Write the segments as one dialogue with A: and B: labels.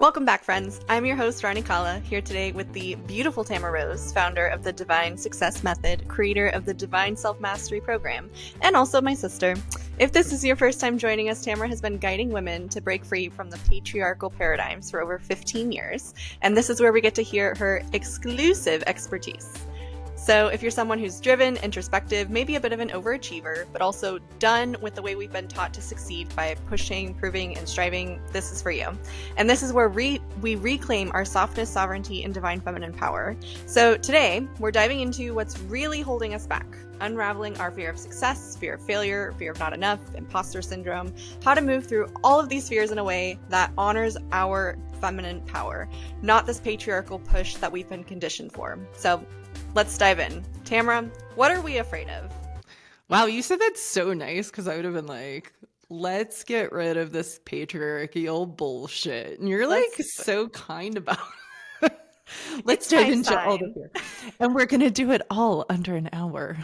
A: Welcome back, friends. I'm your host, Rani Kala, here today with the beautiful Tamara Rose, founder of the Divine Success Method, creator of the Divine Self-Mastery Program, and also my sister. If this is your first time joining us, Tamara has been guiding women to break free from the patriarchal paradigms for over 15 years, and this is where we get to hear her exclusive expertise. So if you're someone who's driven, introspective, maybe a bit of an overachiever, but also done with the way we've been taught to succeed by pushing, proving, and striving, this is for you. And this is where we reclaim our softness, sovereignty, and divine feminine power. So today, we're diving into what's really holding us back, unraveling our fear of success, fear of failure, fear of not enough, imposter syndrome, how to move through all of these fears in a way that honors our feminine power, not this patriarchal push that we've been conditioned for. So let's dive in. Tamara, what are we afraid of?
B: Wow, you said that so nice, because I would have been like, let's get rid of this patriarchal bullshit. And you're like so kind about it. Let's dive into all the fear. And we're going to do it all under an hour.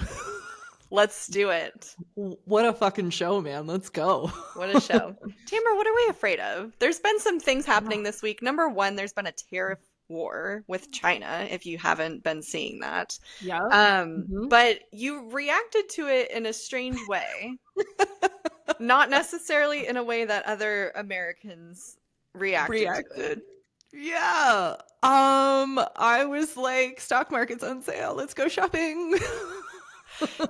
A: Let's do it.
B: What a fucking show, man. Let's go.
A: What a show. Tamara, what are we afraid of? There's been some things happening this week. Number one, there's been a tariff war with China, if you haven't been seeing that.
B: Yeah.
A: But you reacted to it in a strange way. Not necessarily in a way that other Americans reacted. To it.
B: Yeah. I was like, stock market's on sale. Let's go shopping.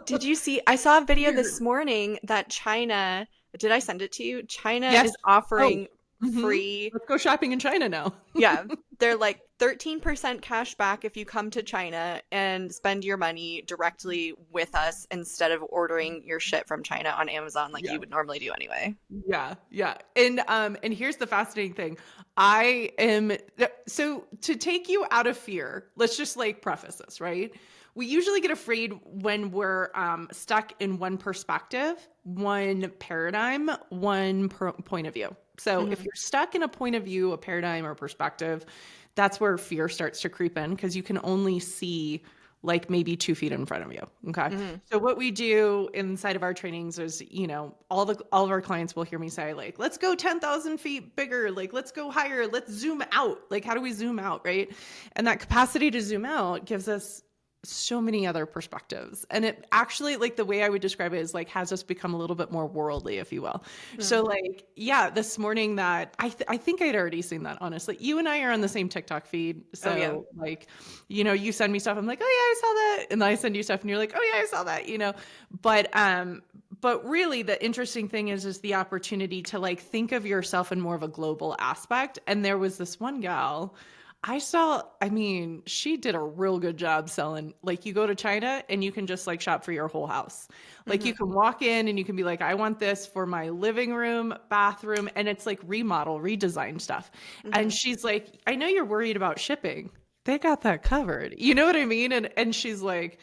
A: Did you see? I saw a video this morning that China, did I send it to you? China is offering free.
B: Let's go shopping in China now.
A: Yeah. They're like 13% cash back if you come to China and spend your money directly with us instead of ordering your shit from China on Amazon like you would normally do anyway.
B: Yeah. And here's the fascinating thing. So to take you out of fear, let's just like preface this, right? We usually get afraid when we're stuck in one perspective, one paradigm, one point of view. So if you're stuck in a point of view, a paradigm or perspective, that's where fear starts to creep in, because you can only see like maybe 2 feet in front of you. Okay. So what we do inside of our trainings is, all of our clients will hear me say like, let's go 10,000 feet bigger. Like, let's go higher. Let's zoom out. Like, how do we zoom out? Right. And that capacity to zoom out gives us so many other perspectives. And it actually, like, the way I would describe it is like, has us become a little bit more worldly, if you will. So like, this morning that I think I'd already seen that, honestly. You and I are on the same TikTok feed. So like, you send me stuff. I'm like, oh yeah, I saw that. And then I send you stuff and you're like, oh yeah, I saw that, but really the interesting thing is the opportunity to like think of yourself in more of a global aspect. And there was this one gal she did a real good job selling. Like, you go to China and you can just like shop for your whole house. Like you can walk in and you can be like, I want this for my living room, bathroom. And it's like redesign stuff. And she's like, I know you're worried about shipping. They got that covered. You know what I mean? And she's like,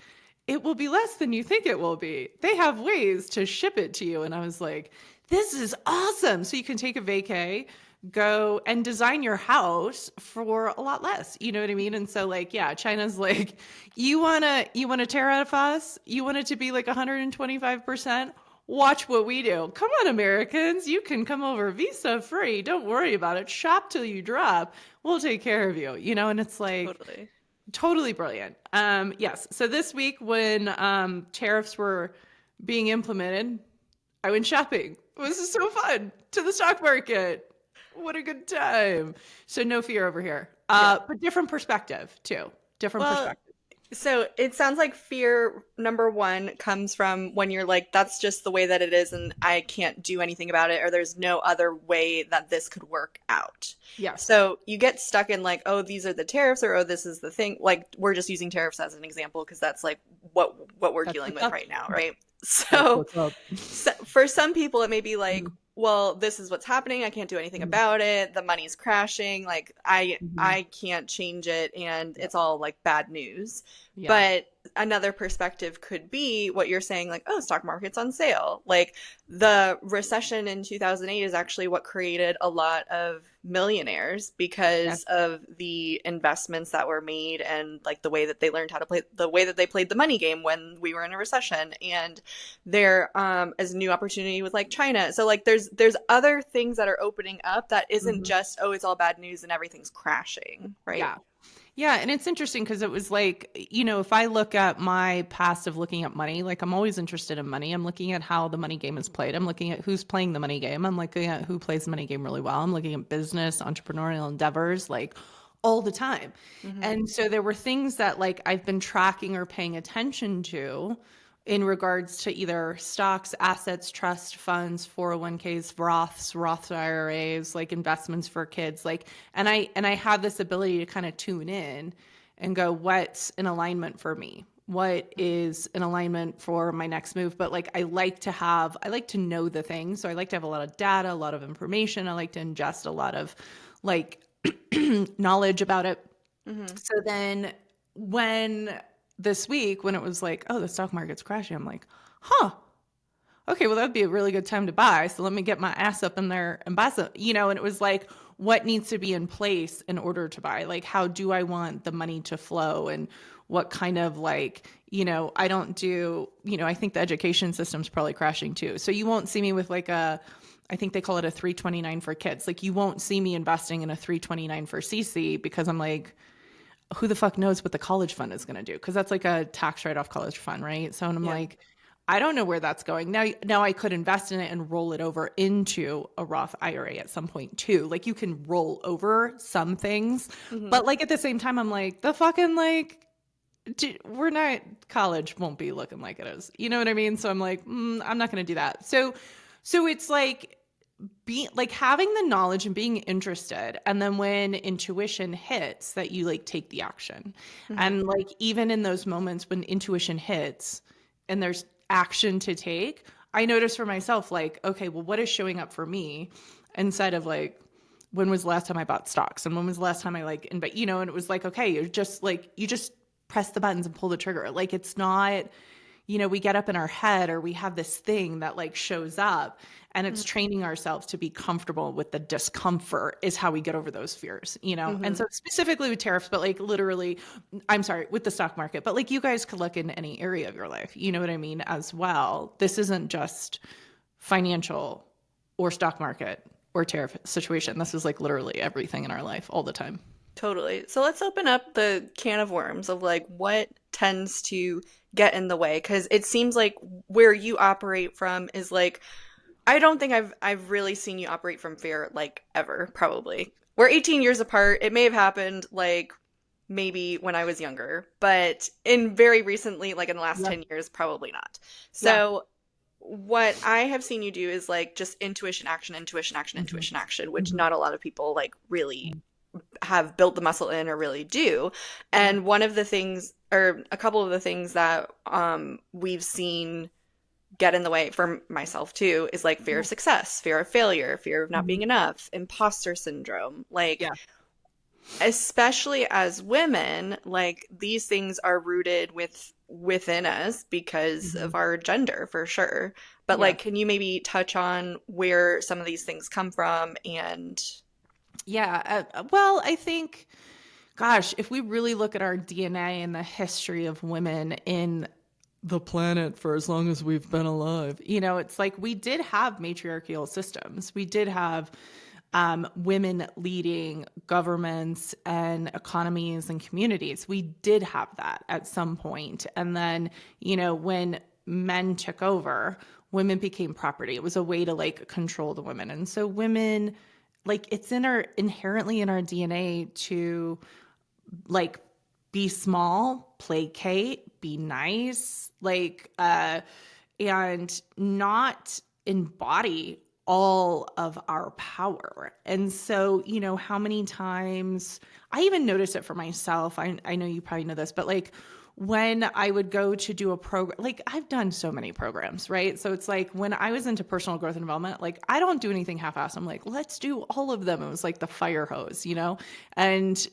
B: it will be less than you think it will be. They have ways to ship it to you. And I was like, this is awesome. So you can take a vacay, go and design your house for a lot less. You know what I mean? And so like, China's like, you want to tariff us? You want it to be like 125%? Watch what we do. Come on, Americans. You can come over visa free. Don't worry about it. Shop till you drop. We'll take care of you. And it's like totally brilliant. Yes. So this week when tariffs were being implemented, I went shopping. It was so fun. To the stock market. What a good time. So no fear over here. But different perspective too. Perspective.
A: So it sounds like fear, number one, comes from when you're like, that's just the way that it is and I can't do anything about it, or there's no other way that this could work out. Yeah. So you get stuck in like, oh, these are the tariffs, or oh, this is the thing. Like, we're just using tariffs as an example because that's like what we're dealing with right now, right? So for some people it may be like, well, this is what's happening. I can't do anything about it. The money's crashing. Like I can't change it. And it's all like bad news. Yeah. But another perspective could be what you're saying, like, oh, stock market's on sale. Like the recession in 2008 is actually what created a lot of millionaires
B: Yes.
A: because of the investments that were made and like the way that they learned how to play, the way that they played the money game when we were in a recession. And there is a new opportunity with like China. So like there's other things that are opening up that isn't
B: Mhm.
A: just, oh, it's all bad news and everything's crashing, right?
B: Yeah. Yeah, and it's interesting because it was like, if I look at my past of looking at money, like I'm always interested in money. I'm looking at how the money game is played. I'm looking at who's playing the money game. I'm looking at who plays the money game really well. I'm looking at business, entrepreneurial endeavors, like all the time.
A: Hmm.
B: And so there were things that like I've been tracking or paying attention to in regards to either stocks, assets, trust funds, 401ks, Roths, IRAs, like investments for kids, like and I have this ability to kind of tune in and go, what's in alignment for me? What is in alignment for my next move? But like I like to know the things. So I like to have a lot of data, a lot of information. I like to ingest a lot of like knowledge about it.
A: Hmm.
B: So then when this week, when it was like, oh, the stock market's crashing, I'm like, huh, okay, well, that'd be a really good time to buy. So let me get my ass up in there and buy some, and it was like, what needs to be in place in order to buy? Like, how do I want the money to flow? And what kind of like, I don't do, I think the education system's probably crashing too. So you won't see me with like I think they call it a 329 for kids. Like you won't see me investing in a 329 for CC because I'm like, who the fuck knows what the college fund is going to do? Because that's like a tax write-off college fund, right? So I'm
A: Yeah.
B: like, I don't know where that's going. Now I could invest in it and roll it over into a Roth IRA at some point too. Like you can roll over some things,
A: Hmm.
B: but like at the same time, I'm like, the fucking like, we're not, college won't be looking like it is. You know what I mean? So I'm like, I'm not going to do that. So it's like, being like having the knowledge and being interested, and then when intuition hits that you like take the action.
A: Hmm.
B: And like even in those moments when intuition hits and there's action to take, I notice for myself like, okay, well, what is showing up for me instead of like, when was the last time I bought stocks and when was the last time I like and it was like, okay, you're just like, you just press the buttons and pull the trigger. Like it's not, we get up in our head or we have this thing that like shows up, and it's training ourselves to be comfortable with the discomfort is how we get over those fears. And
A: Hmm.
B: so specifically with tariffs, but like literally, I'm sorry, with the stock market, but like you guys could look in any area of your life, you know what I mean, as well. This isn't just financial or stock market or tariff situation. This is like literally everything in our life all the time.
A: Totally. So let's open up the can of worms of like what tends to get in the way because it seems like where you operate from is like I don't think I've really seen you operate from fear like ever, probably. We're 18 years apart. It may have happened like maybe when I was younger, but in very recently, like in the last
B: Yeah.
A: 10 years, probably not.
B: Yeah.
A: So what I have seen you do is like just intuition, action, intuition, action,
B: Hmm.
A: intuition, action, which
B: Hmm.
A: not a lot of people like really have built the muscle in or really do.
B: Yeah.
A: And one of the things, or a couple of the things that we've seen get in the way for myself too is like fear
B: Yeah.
A: of success, fear of failure, fear of not
B: Hmm.
A: being enough, imposter syndrome. Like,
B: Yeah.
A: especially as women, like these things are rooted within us because
B: Hmm.
A: of our gender for sure. But
B: Yeah.
A: like, can you maybe touch on where some of these things come from and
B: Yeah. Well, I think, gosh, if we really look at our DNA and the history of women in the planet for as long as we've been alive, it's like we did have matriarchal systems. We did have women leading governments and economies and communities. We did have that at some point. And then, when men took over, women became property. It was a way to like control the women. And so women, like it's inherently in our DNA to like be small, placate, be nice, like and not embody all of our power. And so, how many times I even notice it for myself. I know you probably know this, but like when I would go to do a program, like I've done so many programs, right? So it's like when I was into personal growth and development, like I don't do anything half-assed. I'm like, let's do all of them. It was like the fire hose, you know? And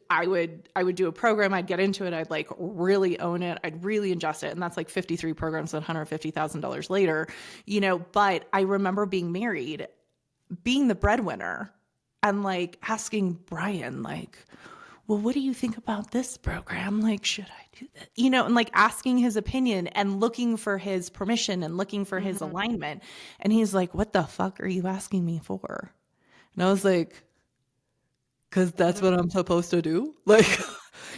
B: I would do a program, I'd get into it, I'd like really own it, I'd really ingest it. And that's like 53 programs at $150,000 later, you know? But I remember being married, being the breadwinner, and like asking Brian, like, well, what do you think about this program? Like, should I do that? You know, and like asking his opinion and looking for his permission and looking for his alignment. And he's like, what the fuck are you asking me for? And I was like, because that's what I'm supposed to do. Like,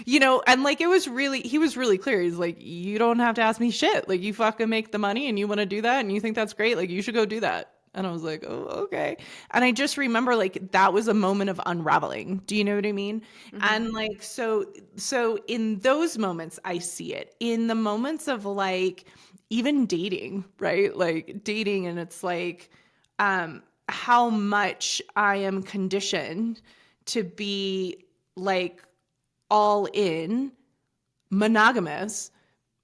B: you know, and like he was really clear. He's like, you don't have to ask me shit. Like, you fucking make the money and you want to do that and you think that's great. Like, you should go do that. And I was like, oh, okay. And I just remember like that was a moment of unraveling. Do you know what I mean? And like, so in those moments, I see it. In the moments of like even dating, right? Like dating, and it's like how much I am conditioned to be like all in, monogamous,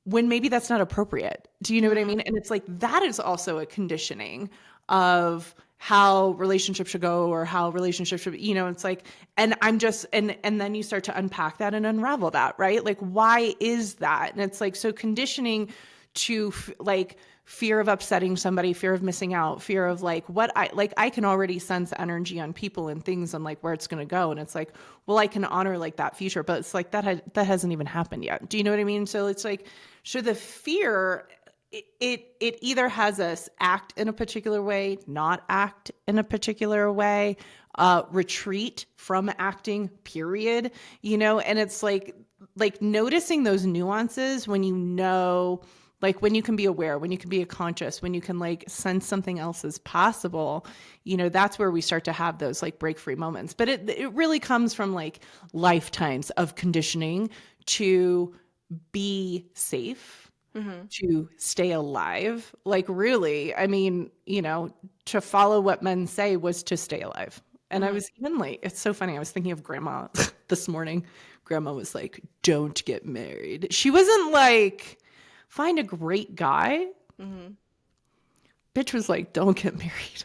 B: when maybe that's not appropriate. Do you know what I mean? And it's like that is also a conditioning of how relationships should go or how relationships should be, you know, it's like, and I'm just, and then you start to unpack that and unravel that, right? Like, why is that? And it's like, so conditioning to like fear of upsetting somebody, fear of missing out, fear of like what I can already sense energy on people and things and like where it's going to go. And it's like, well, I can honor like that future, but it's like that hasn't even happened yet. Do you know what I mean? So it's like, so the fear, it either has us act in a particular way, not act in a particular way, retreat from acting, period, you know, and it's like noticing those nuances when you know, like when you can be aware, when you can be conscious, when you can like sense something else is possible, you know, that's where we start to have those like break free moments. But it really comes from like lifetimes of conditioning to be safe, to stay alive. Like really, I mean, you know, to follow what men say was to stay alive. And I was even like, it's so funny. I was thinking of grandma this morning. Grandma was like, don't get married. She wasn't like, find a great guy. Bitch was like, don't get married.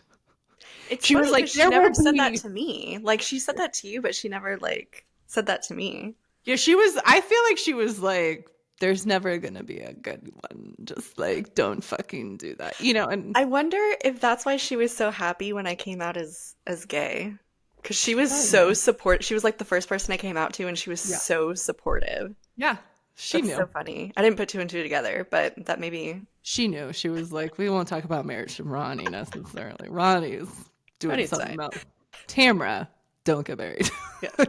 A: She was like, she never said that to me. Like, she said that to you, but she never like said that to me.
B: Yeah, she was, I feel like she was like, there's never gonna be a good one. Just like, don't fucking do that, you know. And
A: I wonder if that's why she was so happy when I came out as gay, because she was so supportive. She was like the first person I came out to, and she was so supportive.
B: Yeah, she knew.
A: So funny. I didn't put two and two together, but that maybe
B: she knew. She was like, we won't talk about marriage to Ronnie necessarily. Ronnie's doing something else. Tamara, don't get married.
A: Yeah.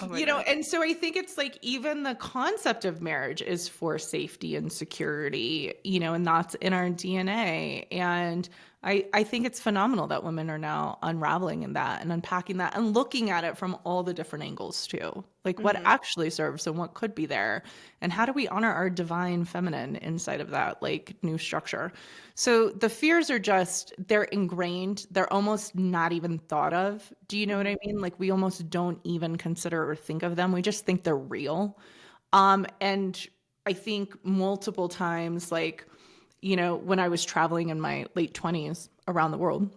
A: Oh
B: you know, and so I think it's like even the concept of marriage is for safety and security, you know, and that's in our DNA. And I think it's phenomenal that women are now unraveling in that and unpacking that and looking at it from all the different angles too. Like what actually serves and what could be there. And how do we honor our divine feminine inside of that like new structure? So the fears are just, they're ingrained. They're almost not even thought of. Do you know what I mean? Like we almost don't even consider or think of them. We just think they're real. And I think multiple times, like, you know, when I was traveling in my late 20s around the world,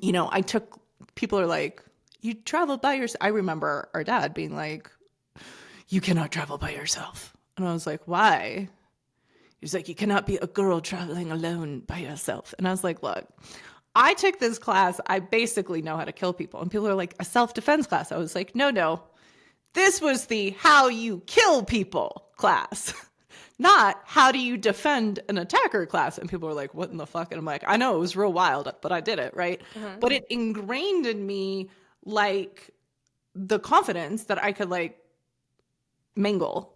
B: you know, people are like, you traveled by yourself. I remember our dad being like, you cannot travel by yourself. And I was like, why? He's like, you cannot be a girl traveling alone by yourself. And I was like, look, I took this class. I basically know how to kill people. And people are like, a self-defense class. I was like, no. This was the how you kill people class. Not how do you defend an attacker class. And people were like, what in the fuck? And I'm like, I know it was real wild, but I did it, right? But it ingrained in me like the confidence that I could like mangle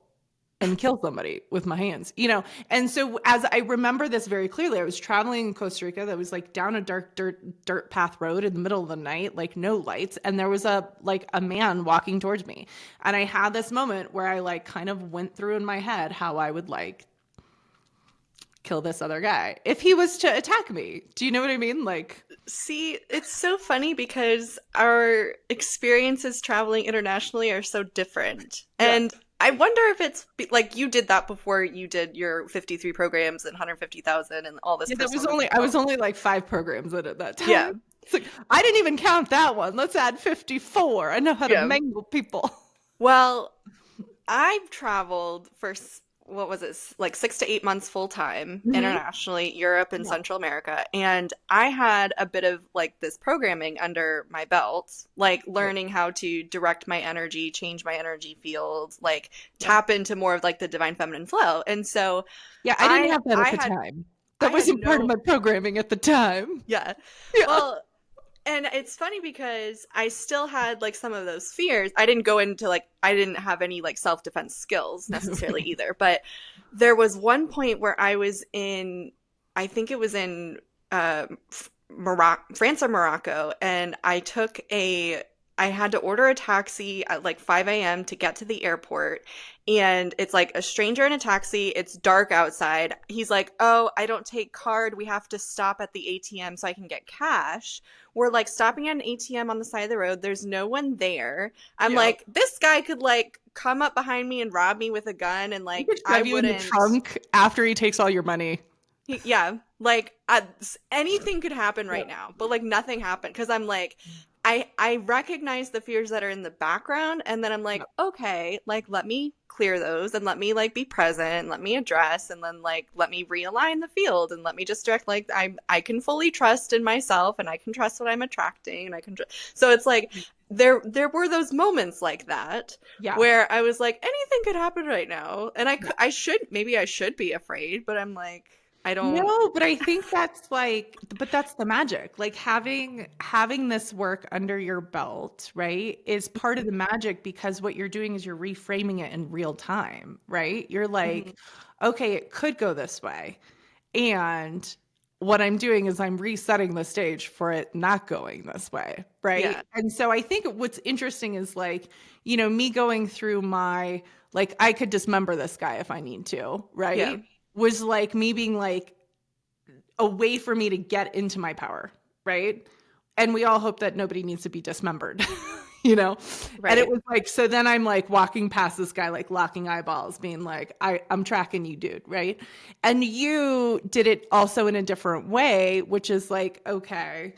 B: and kill somebody with my hands, you know? And so as I remember this very clearly, I was traveling in Costa Rica that was like down a dark dirt path road in the middle of the night, like no lights. And there was a man walking towards me. And I had this moment where I like kind of went through in my head how I would like kill this other guy if he was to attack me. Do you know what I mean? Like,
A: see, it's so funny because our experiences traveling internationally are so different. Yeah. And I wonder if it's like you did that before you did your 53 programs and 150,000 and all this
B: Yeah, that was
A: personal
B: I was
A: development.
B: only like 5 programs in at that
A: Yeah.
B: time. It's like, I didn't even count that one. Let's add 54. I know how to
A: Yeah.
B: mangle people.
A: Well, I've traveled for what was it, like 6 to 8 months full time
B: Hmm.
A: internationally, Europe and
B: Yeah.
A: Central America. And I had a bit of like this programming under my belt, like
B: Right.
A: learning how to direct my energy, change my energy field, like
B: Yeah.
A: tap into more of like the divine feminine flow. And so
B: Yeah, I didn't
A: I
B: have that at
A: I
B: the
A: had
B: time.
A: I
B: That
A: had
B: wasn't part of
A: no
B: my programming at the time.
A: yeah.
B: Yeah.
A: Well, and it's funny because I still had like some of those fears. I didn't go into like, I didn't have any like self defense skills necessarily either. But there was one point where I was in, I think it was in France or Morocco, and I had to order a taxi at like 5 a.m. to get to the airport. And it's like a stranger in a taxi. It's dark outside. He's like, "Oh, I don't take card. We have to stop at the ATM so I can get cash." We're like stopping at an ATM on the side of the road. There's no one there. I'm
B: Yeah.
A: like, this guy could like come up behind me and rob me with a gun, and
B: He
A: like
B: could
A: I
B: shove you in the
A: wouldn't.
B: trunk after he takes all your money.
A: Yeah, like anything could happen
B: Yeah.
A: right now, but like nothing happened because I'm like, I recognize the fears that are in the background, and then I'm
B: Yeah.
A: like, okay, like let me clear those and let me like be present, let me address, and then like let me realign the field and let me just direct like I can fully trust in myself and I can trust what I'm attracting and I can so it's like there were those moments like that
B: Yeah.
A: where I was like anything could happen right now, and
B: Yeah.
A: I should maybe I should be afraid, but I'm like I don't.
B: No, but I think that's like, but that's the magic. Like having this work under your belt, right, is part of the magic because what you're doing is you're reframing it in real time, right? You're
A: Mhm.
B: like, okay, it could go this way. And what I'm doing is I'm resetting the stage for it not going this way, right?
A: Yeah.
B: And so I think what's interesting is like, me going through my, like, I could dismember this guy if I need to,
A: Yeah.
B: right? Was like me being like a way for me to get into my power, right? And we all hope that nobody needs to be dismembered, you know? And it
A: Right.
B: was like, so then I'm like walking past this guy, like locking eyeballs, being like, I'm tracking you, dude, right? And you did it also in a different way, which is like, okay,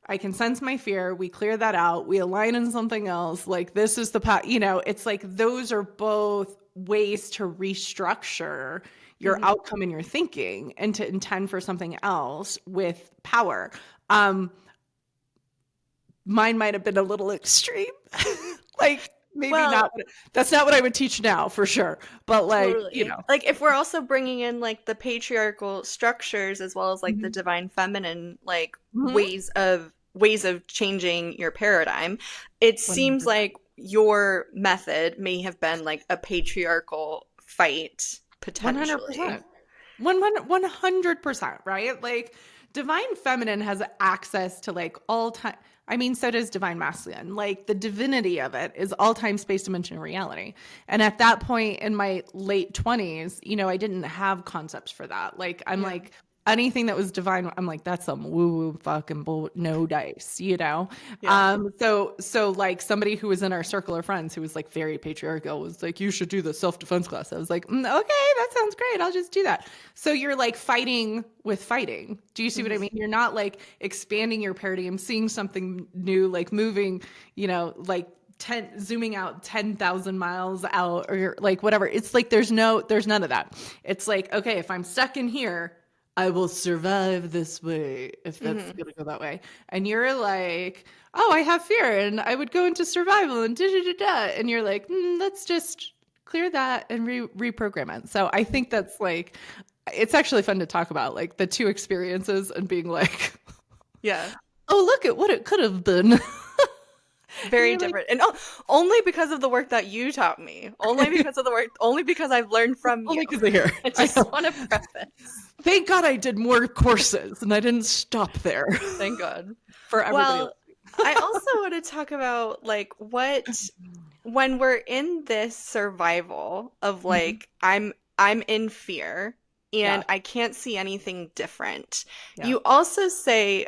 B: I can sense my fear. We clear that out. We align in something else. Like, this is the path, it's like those are both ways to restructure your
A: Mhm.
B: outcome and your thinking and to intend for something else with power. Um, Mine might have been a little extreme. Like maybe
A: Well,
B: not. That's not what I would teach now for sure. But like,
A: totally. Like if we're also bringing in like the patriarchal structures as well as like the
B: Mhm.
A: divine feminine like
B: Mhm.
A: ways of changing your paradigm, it seems
B: 100%.
A: like your method may have been like a patriarchal fight potentially.
B: 100%. 100%, right? Like divine feminine has access to like all time. I mean, so does divine masculine. Like the divinity of it is all time, space, dimension, reality. And at that point in my late 20s, I didn't have concepts for that. Like I'm
A: Yeah.
B: like anything that was divine, I'm like, that's some woo-woo fucking bull, no dice.
A: Yeah.
B: So like somebody who was in our circle of friends who was like very patriarchal was like, you should do the self-defense class. I was like, okay, that sounds great. I'll just do that. So you're like fighting with fighting. Do you see what I
A: Mhm.
B: mean? You're not like expanding your paradigm, seeing something new, like moving, like zooming out 10,000 miles out or like whatever. It's like there's none of that. It's like, okay, if I'm stuck in here, I will survive this way if that's
A: Mhm.
B: gonna go that way. And you're like, oh, I have fear and I would go into survival and da da da da. And you're like, let's just clear that and reprogram it. So I think that's like, it's actually fun to talk about like the two experiences and being like,
A: Yeah.
B: oh, look at what it could have been. And
A: Very
B: you're like,
A: different. And only because of the work that you taught me. Only because of the work, only because I've learned from you.
B: only because they're here.
A: I
B: I
A: just
B: know.
A: want to preface.
B: Thank God I did more courses and I didn't stop there
A: Thank God.
B: for everybody else.
A: Well, I also want to talk about like what when we're in this survival of
B: Mhm.
A: like I'm in fear
B: Yeah.
A: and I can't see anything different.
B: Yeah.
A: You also say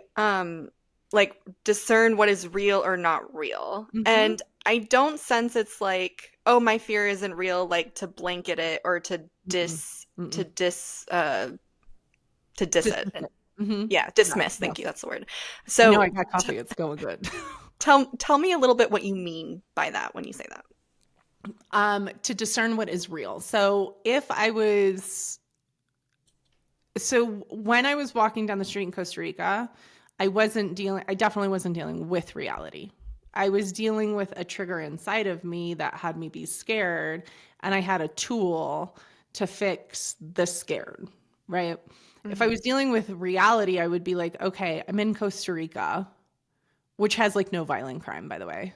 A: like discern what is real or not real.
B: Hmm.
A: And I don't sense it's like, oh, my fear isn't real, like to blanket it or to
B: Mm-mm.
A: dis to
B: Mm-mm.
A: dis to diss
B: Dismiss
A: it. And
B: it. Mm-hmm.
A: yeah,
B: Yeah,
A: dismiss.
B: no.
A: Thank you. That's the word.
B: I know
A: So
B: I got coffee. It's going good.
A: tell me a little bit what you mean by that when you say that.
B: To discern what is real. So if I was, so when I was walking down the street in Costa Rica, I definitely wasn't dealing with reality. I was dealing with a trigger inside of me that had me be scared, and I had a tool to fix the scared, right? If I
A: Hmm.
B: was dealing with reality, I would be like, okay, I'm in Costa Rica, which has like no violent crime, by the way.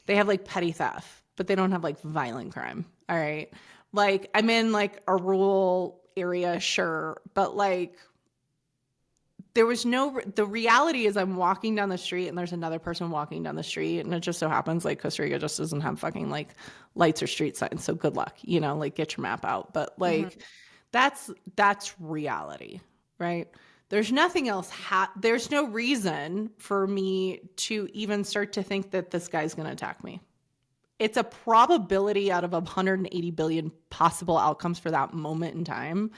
B: They have like petty theft, but they don't have like violent crime. All right. Like I'm in like a rural area, sure, but like there was no, the reality is I'm walking down the street and there's another person walking down the street, and it just so happens like Costa Rica just doesn't have fucking like lights or street signs, so good luck, like get your map out. But
A: Hmm.
B: like that's reality, right? There's nothing else there's no reason for me to even start to think that this guy's going to attack me. It's a probability out of 180 billion possible outcomes for that moment in time.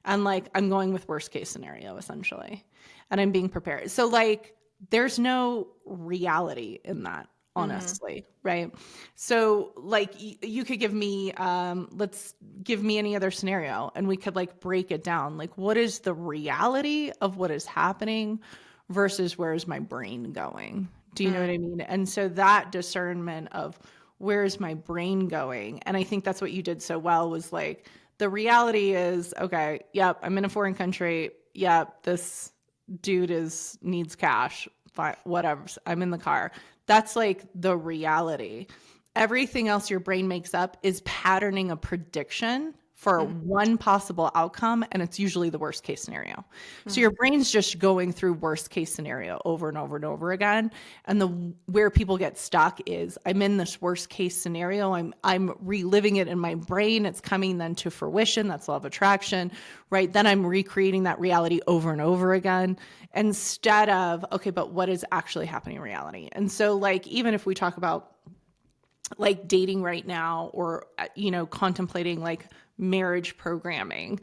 B: And like, I'm going with worst case scenario essentially. And I'm being prepared. So like, there's no reality in that,
A: Hmm.
B: honestly. Right. So like you could give me, let's give me any other scenario and we could like break it down. Like, what is the reality of what is happening versus where's my brain going? Do you know what I mean? And so that discernment of where's my brain going? And I think that's what you did so well was like, the reality is, okay, yep, I'm in a foreign country. Yep, this dude needs cash. Fine, whatever. I'm in the car. That's like the reality. Everything else your brain makes up is patterning a prediction for
A: Hmm.
B: one possible outcome, and it's usually the worst case scenario. So your
A: Hmm.
B: brain's just going through worst case scenario over and over and over again. And the where people get stuck is I'm in this worst case scenario. I'm reliving it in my brain. It's coming then to fruition. That's law of attraction, right? Then I'm recreating that reality over and over again instead of, okay, but what is actually happening in reality? And so like even if we talk about like dating right now or contemplating like marriage programming,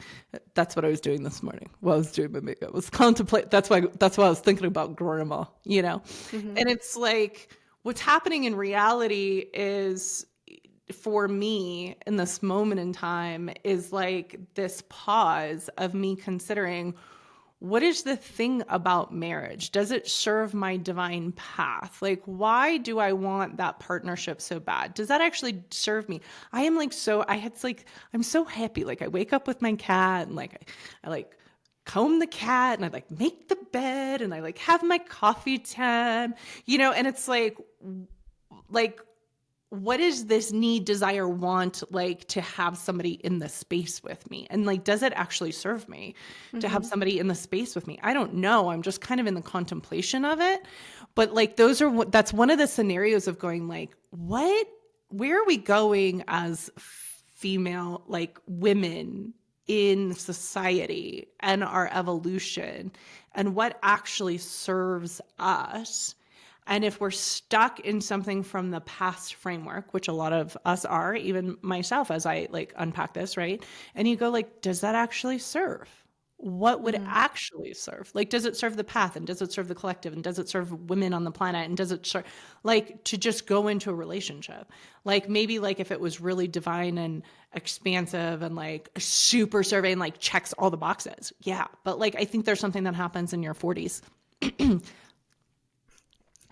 B: that's what I was doing this morning while I was doing my makeup, was contemplate. That's why I was thinking about grandma.
A: Hmm.
B: And it's like what's happening in reality is, for me in this moment in time, is like this pause of me considering, what is the thing about marriage? Does it serve my divine path? Like, why do I want that partnership so bad? Does that actually serve me? I am like, I'm so happy. Like, I wake up with my cat and like, I like comb the cat and I like make the bed and I like have my coffee time, and it's like, what is this need, desire, want, like to have somebody in the space with me? And like, does it actually serve me to have
A: Hmm.
B: somebody in the space with me? I don't know. I'm just kind of in the contemplation of it. But like, that's one of the scenarios of going like, where are we going as female, like women in society and our evolution, and what actually serves us? And if we're stuck in something from the past framework, which a lot of us are, even myself, as I like unpack this, right? And you go like, does that actually serve? What would
A: Hmm.
B: actually serve? Like, does it serve the path, and does it serve the collective, and does it serve women on the planet, and does it serve like to just go into a relationship? Like maybe like if it was really divine and expansive and like super surveying, like checks all the boxes. Yeah. But like I think there's something that happens in your 40s.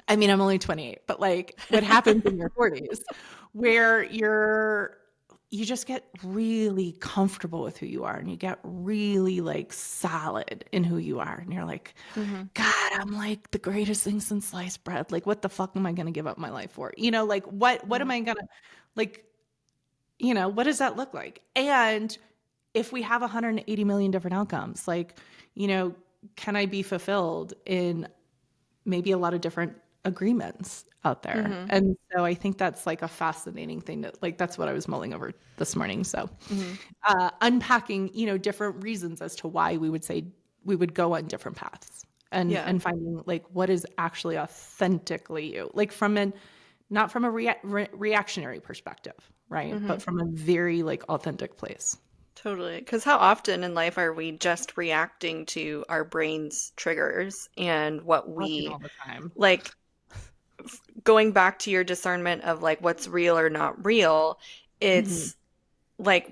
B: I mean, I'm only 28, but like what happens in your 40s where you just get really comfortable with who you are, and you get really like solid in who you are, and you're like,
A: Hmm.
B: God, I'm like the greatest thing since sliced bread. Like what the fuck am I going to give up my life for? Like what am I going to like, what does that look like? And if we have 180 million different outcomes, like, you know, can I be fulfilled in maybe a lot of different agreements out there?
A: Hmm.
B: And so I think that's like a fascinating thing that like, that's what I was mulling over this morning. So
A: Hmm.
B: unpacking, different reasons as to why we would say we would go on different paths, and
A: Yeah.
B: finding like what is actually authentically you, like from an not from a reactionary perspective, right?
A: Hmm.
B: But from a very like authentic place.
A: Totally. Because how often in life are we just reacting to our brain's triggers and what
B: Fucking
A: we
B: all the time.
A: like, going back to your discernment of like what's real or not real,
B: Hmm.
A: it's like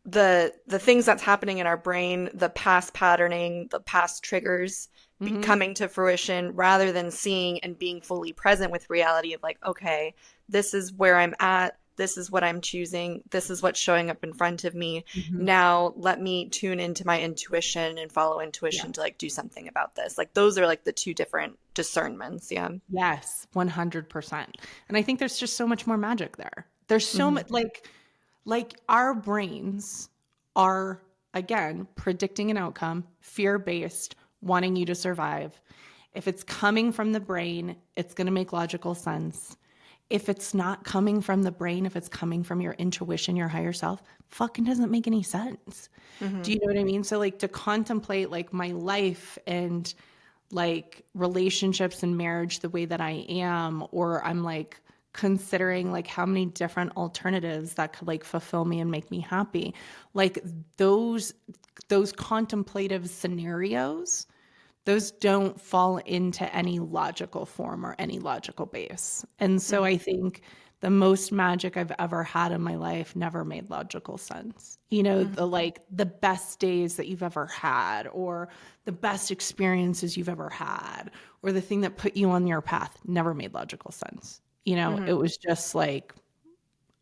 A: the things that's happening in our brain, the past patterning, the past triggers
B: Hmm.
A: coming to fruition rather than seeing and being fully present with reality of like, okay, this is where I'm at. This is what I'm choosing. This is what's showing up in front of me.
B: Hmm.
A: Now let me tune into my intuition and follow
B: Yeah.
A: intuition to like do something about this. Like those are like the two different discernments. Yeah.
B: Yes, 100%. And I think there's just so much more magic there. There's so
A: Hmm.
B: much like our brains are again predicting an outcome, fear-based, wanting you to survive. If it's coming from the brain, it's going to make logical sense. If it's not coming from the brain, if it's coming from your intuition, your higher self, fucking doesn't make any sense.
A: Hmm.
B: Do you know what I mean? So like to contemplate like my life and like relationships and marriage the way that I am, or I'm like considering like how many different alternatives that could like fulfill me and make me happy. Like those those contemplative scenarios, those don't fall into any logical form or any logical base. And so I
A: Hmm.
B: think the most magic I've ever had in my life never made logical sense. You know, the
A: Hmm.
B: like the best days that you've ever had, or the best experiences you've ever had, or the thing that put you on your path never made logical sense. You know, it
A: Hmm.
B: was just like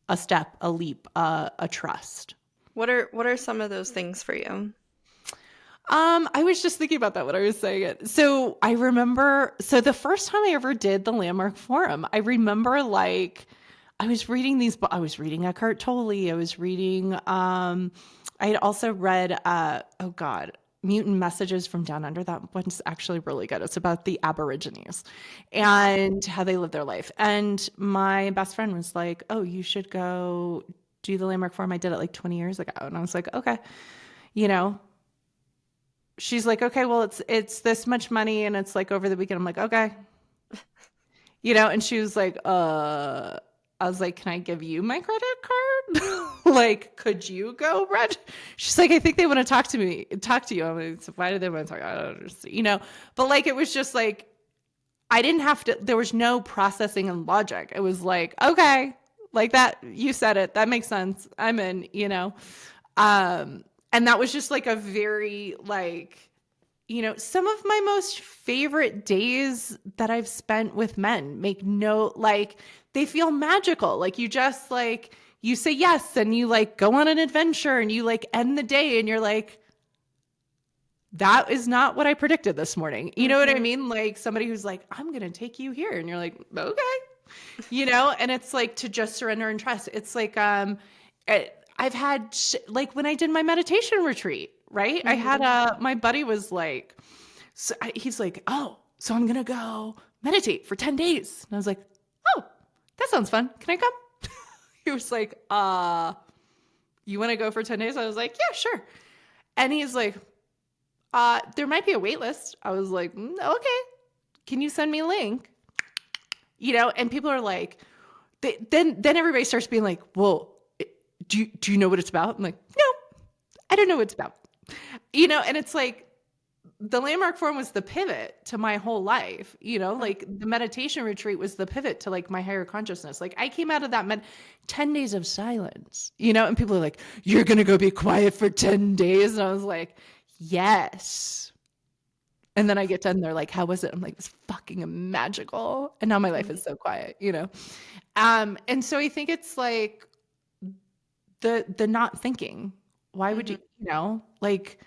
B: a step, a leap, a trust.
A: What are some of those things for you?
B: I was just thinking about that when I was saying it. So I remember, so the first time I ever did the Landmark Forum, I remember like I was reading I was reading Eckhart Tolle. I was reading, I had also read, oh God, Mutant Messages from Down Under. That one's actually really good. It's about the Aborigines and how they live their life. And my best friend was like, oh, you should go do the Landmark Forum. I did it like 20 years ago. And I was like, okay, you know, she's like, okay, well, it's this much money and it's like over the weekend. I'm like, okay, you know, and she was like, I was like, can I give you my credit card? Like, could you go, Reg? She's like, I think they want to talk to you. I'm like, so why do they want to talk? I don't understand, you know, but like, it was just like, I didn't have to, there was no processing and logic. It was like, okay, like that, you said it. That makes sense. I'm in, you know? And that was just like a very like, you know, some of my most favorite days that I've spent with men make no like they feel magical. Like you just like you say yes and you like go on an adventure and you like end the day and you're like that is not what I predicted this morning. You know what I
A: Hmm.
B: mean? Like somebody who's like I'm going to take you here and you're like okay. You know, and it's like to just surrender and trust. It's like I've had like when I did my meditation retreat, right? I had
A: Hmm.
B: my buddy was like he's like, "Oh, so I'm going to go meditate for 10 days." And I was like, "Oh, that sounds fun. Can I come?" He was like, you want to go for 10 days?" I was like, "Yeah, sure." And he's like, there might be a wait list." I was like, "Okay. Can you send me a link?" You know, and people are like, then everybody starts being like, "Well, do you know what it's about?" I'm like, "No, I don't know what it's about." You know, and it's like the Landmark Forum was the pivot to my whole life. You know, like the meditation retreat was the pivot to like my higher consciousness. Like I came out of that 10 days of silence. You know, and people are like, "You're gonna go be quiet for 10 days," and I was like, "Yes." And then I get done, they're like, "How was it?" I'm like, "It's fucking magical." And now my life is so quiet, you know? And so I think it's like the not thinking. Why would
A: Hmm.
B: you, you know, like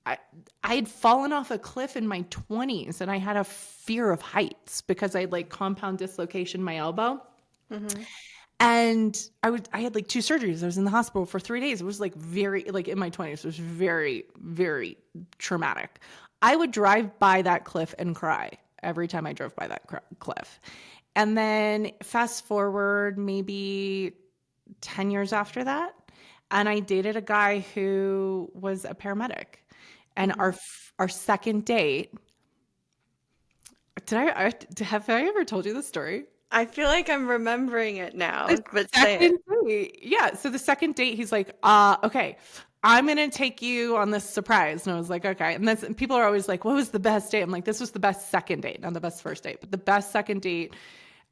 B: I I had fallen off a cliff in my 20s and I had a fear of heights because I had like compound dislocation in my elbow.
A: Hmm.
B: And I had like two surgeries. I was in the hospital for 3 days. It was like very like in my 20s. It was very, very traumatic. I would drive by that cliff and cry every time I drove by that cliff. And then fast forward maybe 10 years after that, and I dated a guy who was a paramedic. And
A: Hmm.
B: our second date, have I ever told you this story?
A: I feel like I'm remembering it now,
B: The
A: but say it.
B: second date, yeah. So the second date, he's like, okay, I'm gonna take you on this surprise. And I was like, okay. And that's, and people are always like, what was the best date? I'm like, this was the best second date, not the best first date, but the best second date.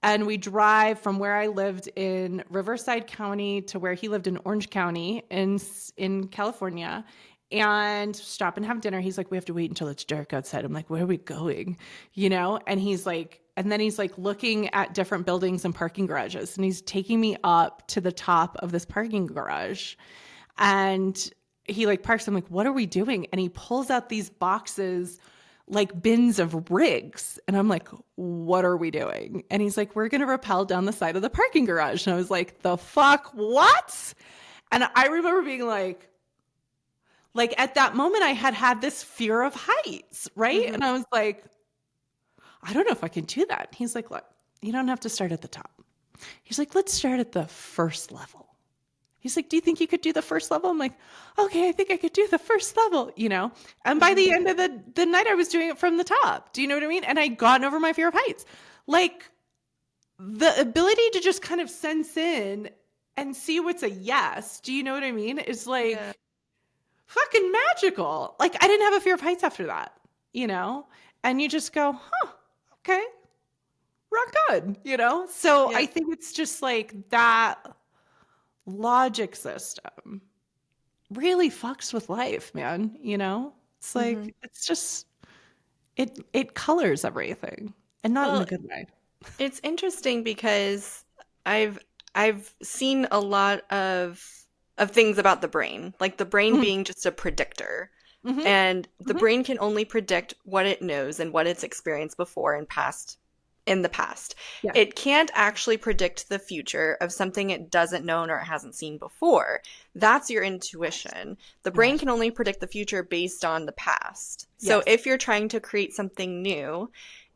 B: And we drive from where I lived in Riverside County to where he lived in Orange County in California, and stop and have dinner. He's like, we have to wait until it's dark outside. I'm like, where are we going? You know? And he's like, and then he's like looking at different buildings and parking garages, and he's taking me up to the top of this parking garage, and he like parks. I'm like, what are we doing? And he pulls out these boxes, like bins of rigs. And I'm like, what are we doing? And he's like, we're going to rappel down the side of the parking garage. And I was like, the fuck, what? And I remember being like at that moment, I had had this fear of heights, right?
A: Mm-hmm.
B: And I was like, I don't know if I can do that. He's like, look, you don't have to start at the top. He's like, let's start at the first level. He's like, do you think you could do the first level? I'm like, okay, I think I could do the first level, you know? And by the end of the night, I was doing it from the top. Do you know what I mean? And I'd gotten over my fear of heights. Like the ability to just kind of sense in and see what's a yes. Do you know what I mean? Is like
A: Yeah.
B: fucking magical. Like I didn't have a fear of heights after that, you know? And you just go, huh, okay, rock good, you know? So
A: Yeah.
B: I think it's just like that logic system really fucks with life, man. You know, it's like
A: Mm-hmm.
B: it's just it colors everything, and not in a
A: Well,
B: good way.
A: it's interesting because I've I've seen a lot of things about the brain, like the brain
B: Mhm,
A: being just a predictor.
B: mhm,
A: And the
B: mhm.
A: brain can only predict what it knows and what it's experienced before and past in the past.
B: Yeah,
A: It can't actually predict the future of something it doesn't know or it hasn't seen before. That's your intuition. The brain
B: yes,
A: can only predict the future based on the past. So
B: yes.
A: if you're trying to create something new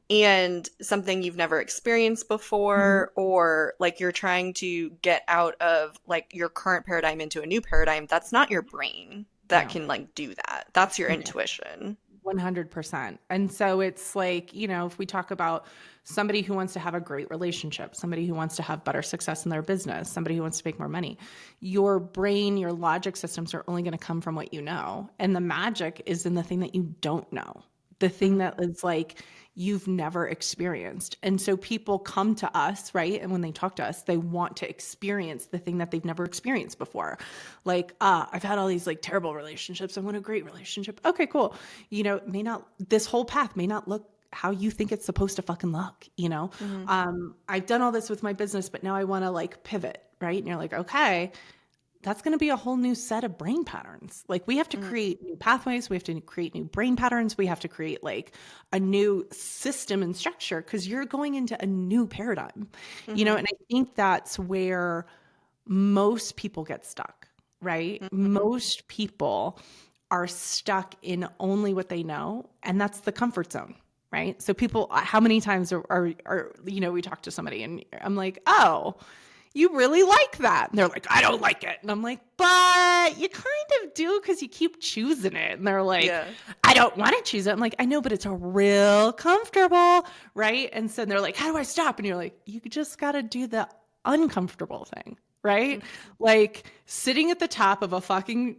A: and something you've never experienced
B: Mhm.
A: before, or like you're trying to get out of like your current paradigm into a new paradigm, that's not your brain that
B: No,
A: can like do that. That's your
B: no.
A: intuition.
B: 100%. And so it's like, you know, if we talk about somebody who wants to have a great relationship, somebody who wants to have better success in their business, somebody who wants to make more money, your brain, your logic systems are only going to come from what you know. And the magic is in the thing that you don't know, the thing
A: Mhm.
B: that is like you've never experienced. And so people come to us, right? And when they talk to us, they want to experience the thing that they've never experienced before. Like, I've had all these like terrible relationships. I want a great relationship. Okay, cool. You know, it may not, this whole path may not look how you think it's supposed to fucking look, you know?
A: Mhm.
B: I've done all this with my business, but now I want to like pivot, right? And you're like, okay, that's going to be a whole new set of brain patterns. Like we have to
A: Mhm.
B: create new pathways, we have to create new brain patterns, we have to create like a new system and structure because you're going into a new paradigm. You know,
A: Mhm.
B: and I think that's where most people get stuck, right?
A: Mhm.
B: Most people are stuck in only what they know, and that's the comfort zone, right? So people, how many times are you know, we talk to somebody and I'm like, oh, you really like that. And they're like, I don't like it. And I'm like, but you kind of do because you keep choosing it. And they're like,
A: Yeah.
B: I don't want to choose it. I'm like, I know, but it's a real comfortable, right? And so they're like, how do I stop? And you're like, you just got to do the uncomfortable thing, right?
A: Mhm.
B: Like sitting at the top of a fucking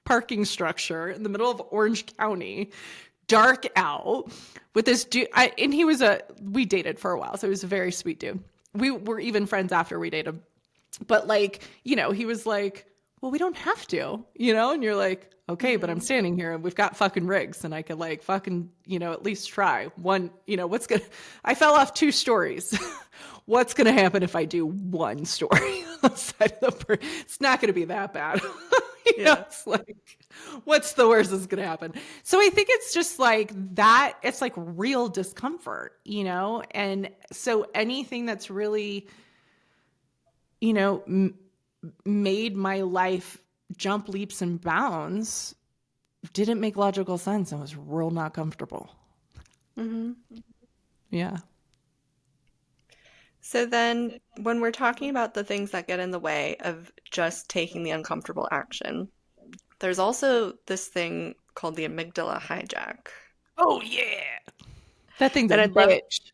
B: parking structure in the middle of Orange County, dark out, with this dude. And he was we dated for a while. So he was a very sweet dude. We were even friends after we dated. But like, you know, he was like, well, we don't have to, you know? And you're like, okay, but I'm
A: Mhm.
B: standing here and we've got fucking rigs and I could like fucking, you know, at least try one, you know, I fell off 2 stories. What's going to happen if I do one story outside of it's not going to be that bad. You know,
A: Yeah.
B: it's like, what's the worst that's going to happen? So I think it's just like that. It's like real discomfort, you know? And so anything that's really, you know, made my life jump leaps and bounds didn't make logical sense and was real not comfortable.
A: Mhm.
B: Yeah.
A: So then when we're talking about the things that get in the way of just taking the uncomfortable action, there's also this thing called the amygdala hijack.
B: Oh yeah. That thing's a
A: And I'd love
B: bitch.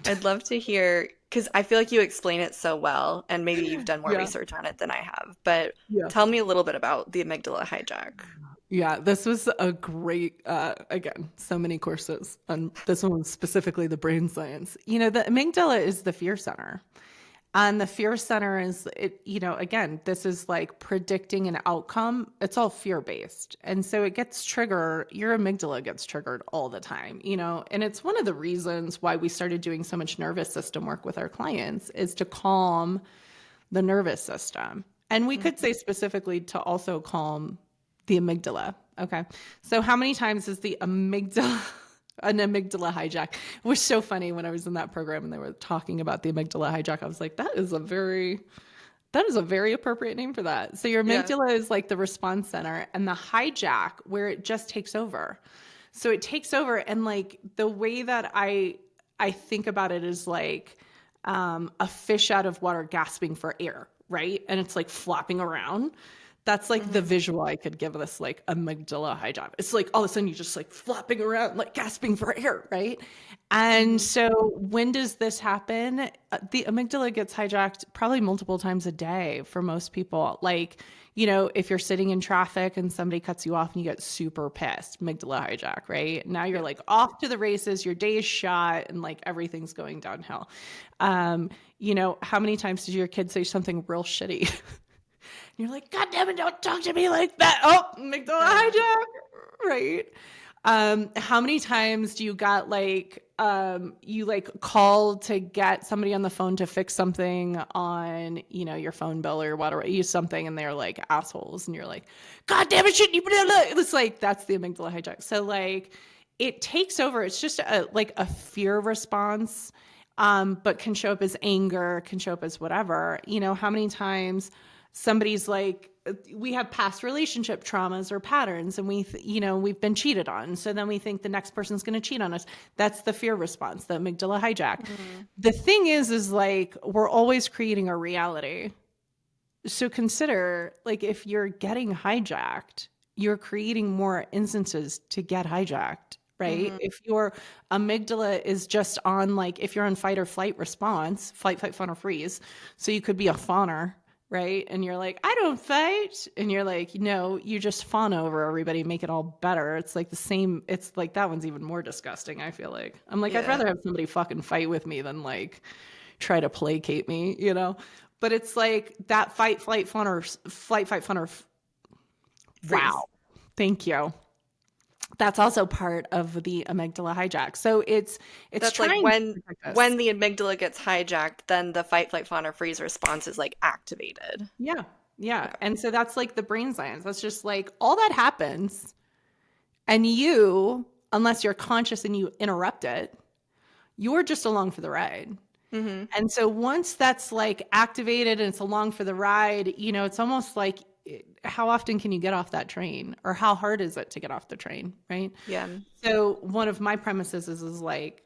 A: I'd love to hear, because I feel like you explain it so well, and maybe you've done more
B: Yeah.
A: research on it than I have, but
B: Yeah.
A: tell me a little bit about the amygdala hijack.
B: Yeah, this was a great, again, so many courses. And this one was specifically the brain science. The amygdala is the fear center. And the fear center is again, this is like predicting an outcome. It's all fear based. And so it gets triggered, your amygdala gets triggered all the time, and it's one of the reasons why we started doing so much nervous system work with our clients is to calm the nervous system. And we could say specifically to also calm the amygdala. Okay. So how many times is the amygdala an amygdala hijack? It was so funny when I was in that program and they were talking about the amygdala hijack. I was like, that is a very appropriate name for that. So your
A: Yeah.
B: amygdala is like the response center, and the hijack where it just takes over. So it takes over, and like the way that I think about it is like a fish out of water gasping for air, right? And it's like flopping around. That's like the
A: Hmm.
B: visual I could give this like amygdala hijack. It's like all of a sudden you're just like flopping around, like gasping for air, right? And
A: Hmm.
B: so when does this happen? The amygdala gets hijacked probably multiple times a day for most people. Like, if you're sitting in traffic and somebody cuts you off and you get super pissed, amygdala hijack, right? Now you're
A: Yeah.
B: like off to the races, your day is shot, and like everything's going downhill. How many times did your kid say something real shitty? You're like, God damn it, don't talk to me like that. Oh, amygdala
A: Yeah.
B: hijack, right? How many times do you got like you like call to get somebody on the phone to fix something on, your phone bill or whatever, use something and they're like assholes and you're like, God damn it, shouldn't you? It's like that's the amygdala hijack. So like it takes over. It's just like a fear response, but can show up as anger, can show up as whatever. How many times somebody's like, we have past relationship traumas or patterns and we've been cheated on, so then we think the next person's going to cheat on us. That's the fear response, the amygdala hijack.
A: Hmm.
B: The thing is like we're always creating a reality. So consider, like, if you're getting hijacked, you're creating more instances to get hijacked, right?
A: Hmm.
B: If your amygdala is just on, like, if you're on fight or flight response, fight, fawn, or freeze. So you could be a fawner, right? And you're like, I don't fight. And you're like, no, you just fawn over everybody, make it all better. It's like the same. It's like that one's even more disgusting, I feel like. I'm like, I'd
A: Yeah.
B: rather have somebody fucking fight with me than like try to placate me. But it's like that fight, flight, fun, or flight, fight, fun, or wow.
A: Freeze.
B: Thank you. That's also part of the amygdala hijack. So it's
A: That's like
B: trying to
A: when
B: protect us.
A: when the amygdala gets hijacked, then the fight, flight, fawn, or freeze response is like activated.
B: Yeah. Yeah.
A: Okay.
B: And so that's like the brain science. That's just like all that happens. And you, unless you're conscious and you interrupt it, you're just along for the ride.
A: Hmm.
B: And so once that's like activated and it's along for the ride, it's almost like how often can you get off that train, or how hard is it to get off the train, right?
A: Yeah.
B: So one of my premises is like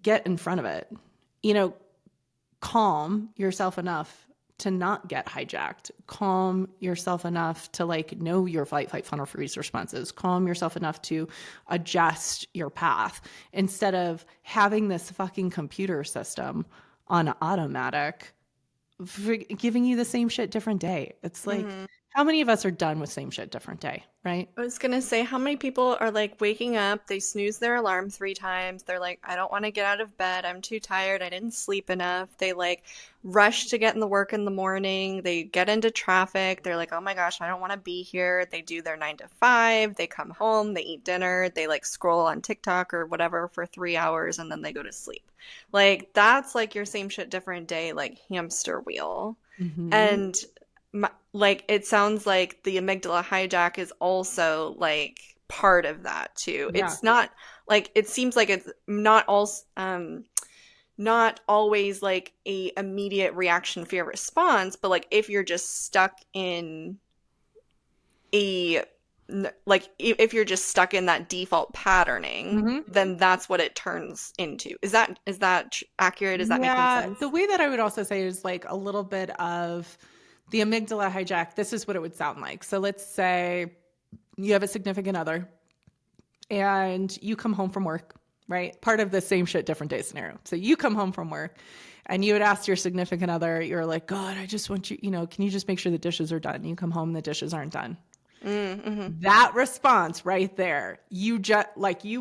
B: get in front of it. You know, calm yourself enough to not get hijacked. Calm yourself enough to like know your fight, fun, or freeze responses. Calm yourself enough to adjust your path instead of having this fucking computer system on automatic giving you the same shit different day. It's like,
A: Hmm.
B: how many of us are done with same shit different day, right?
A: I was gonna say, how many people are like waking up, they snooze their alarm 3 times, they're like, I don't want to get out of bed, I'm too tired, I didn't sleep enough. They like rush to get in the work in the morning, they get into traffic, they're like, oh my gosh, I don't want to be here. They do their 9 to 5, they come home, they eat dinner, they like scroll on TikTok or whatever for 3 hours, and then they go to sleep. Like, that's like your same shit, different day, like hamster wheel.
B: Mm-hmm.
A: And like it sounds like the amygdala hijack is also like part of that too.
B: Yeah.
A: It's not like it seems like it's not all not always like a immediate reaction fear response, but like if you're just stuck in a like if you're just stuck in that default patterning,
B: Mm-hmm.
A: then that's what it turns into. Is that accurate? Is that making
B: Yeah.
A: sense?
B: The way that I would also say is like a little bit of the amygdala hijack. This is what it would sound like. So let's say you have a significant other and you come home from work, right? Part of the same shit, different day scenario. So you come home from work and you would ask your significant other, you're like, God, I just want you, can you just make sure the dishes are done? You come home, the dishes aren't done. Mm-hmm. That response right there, you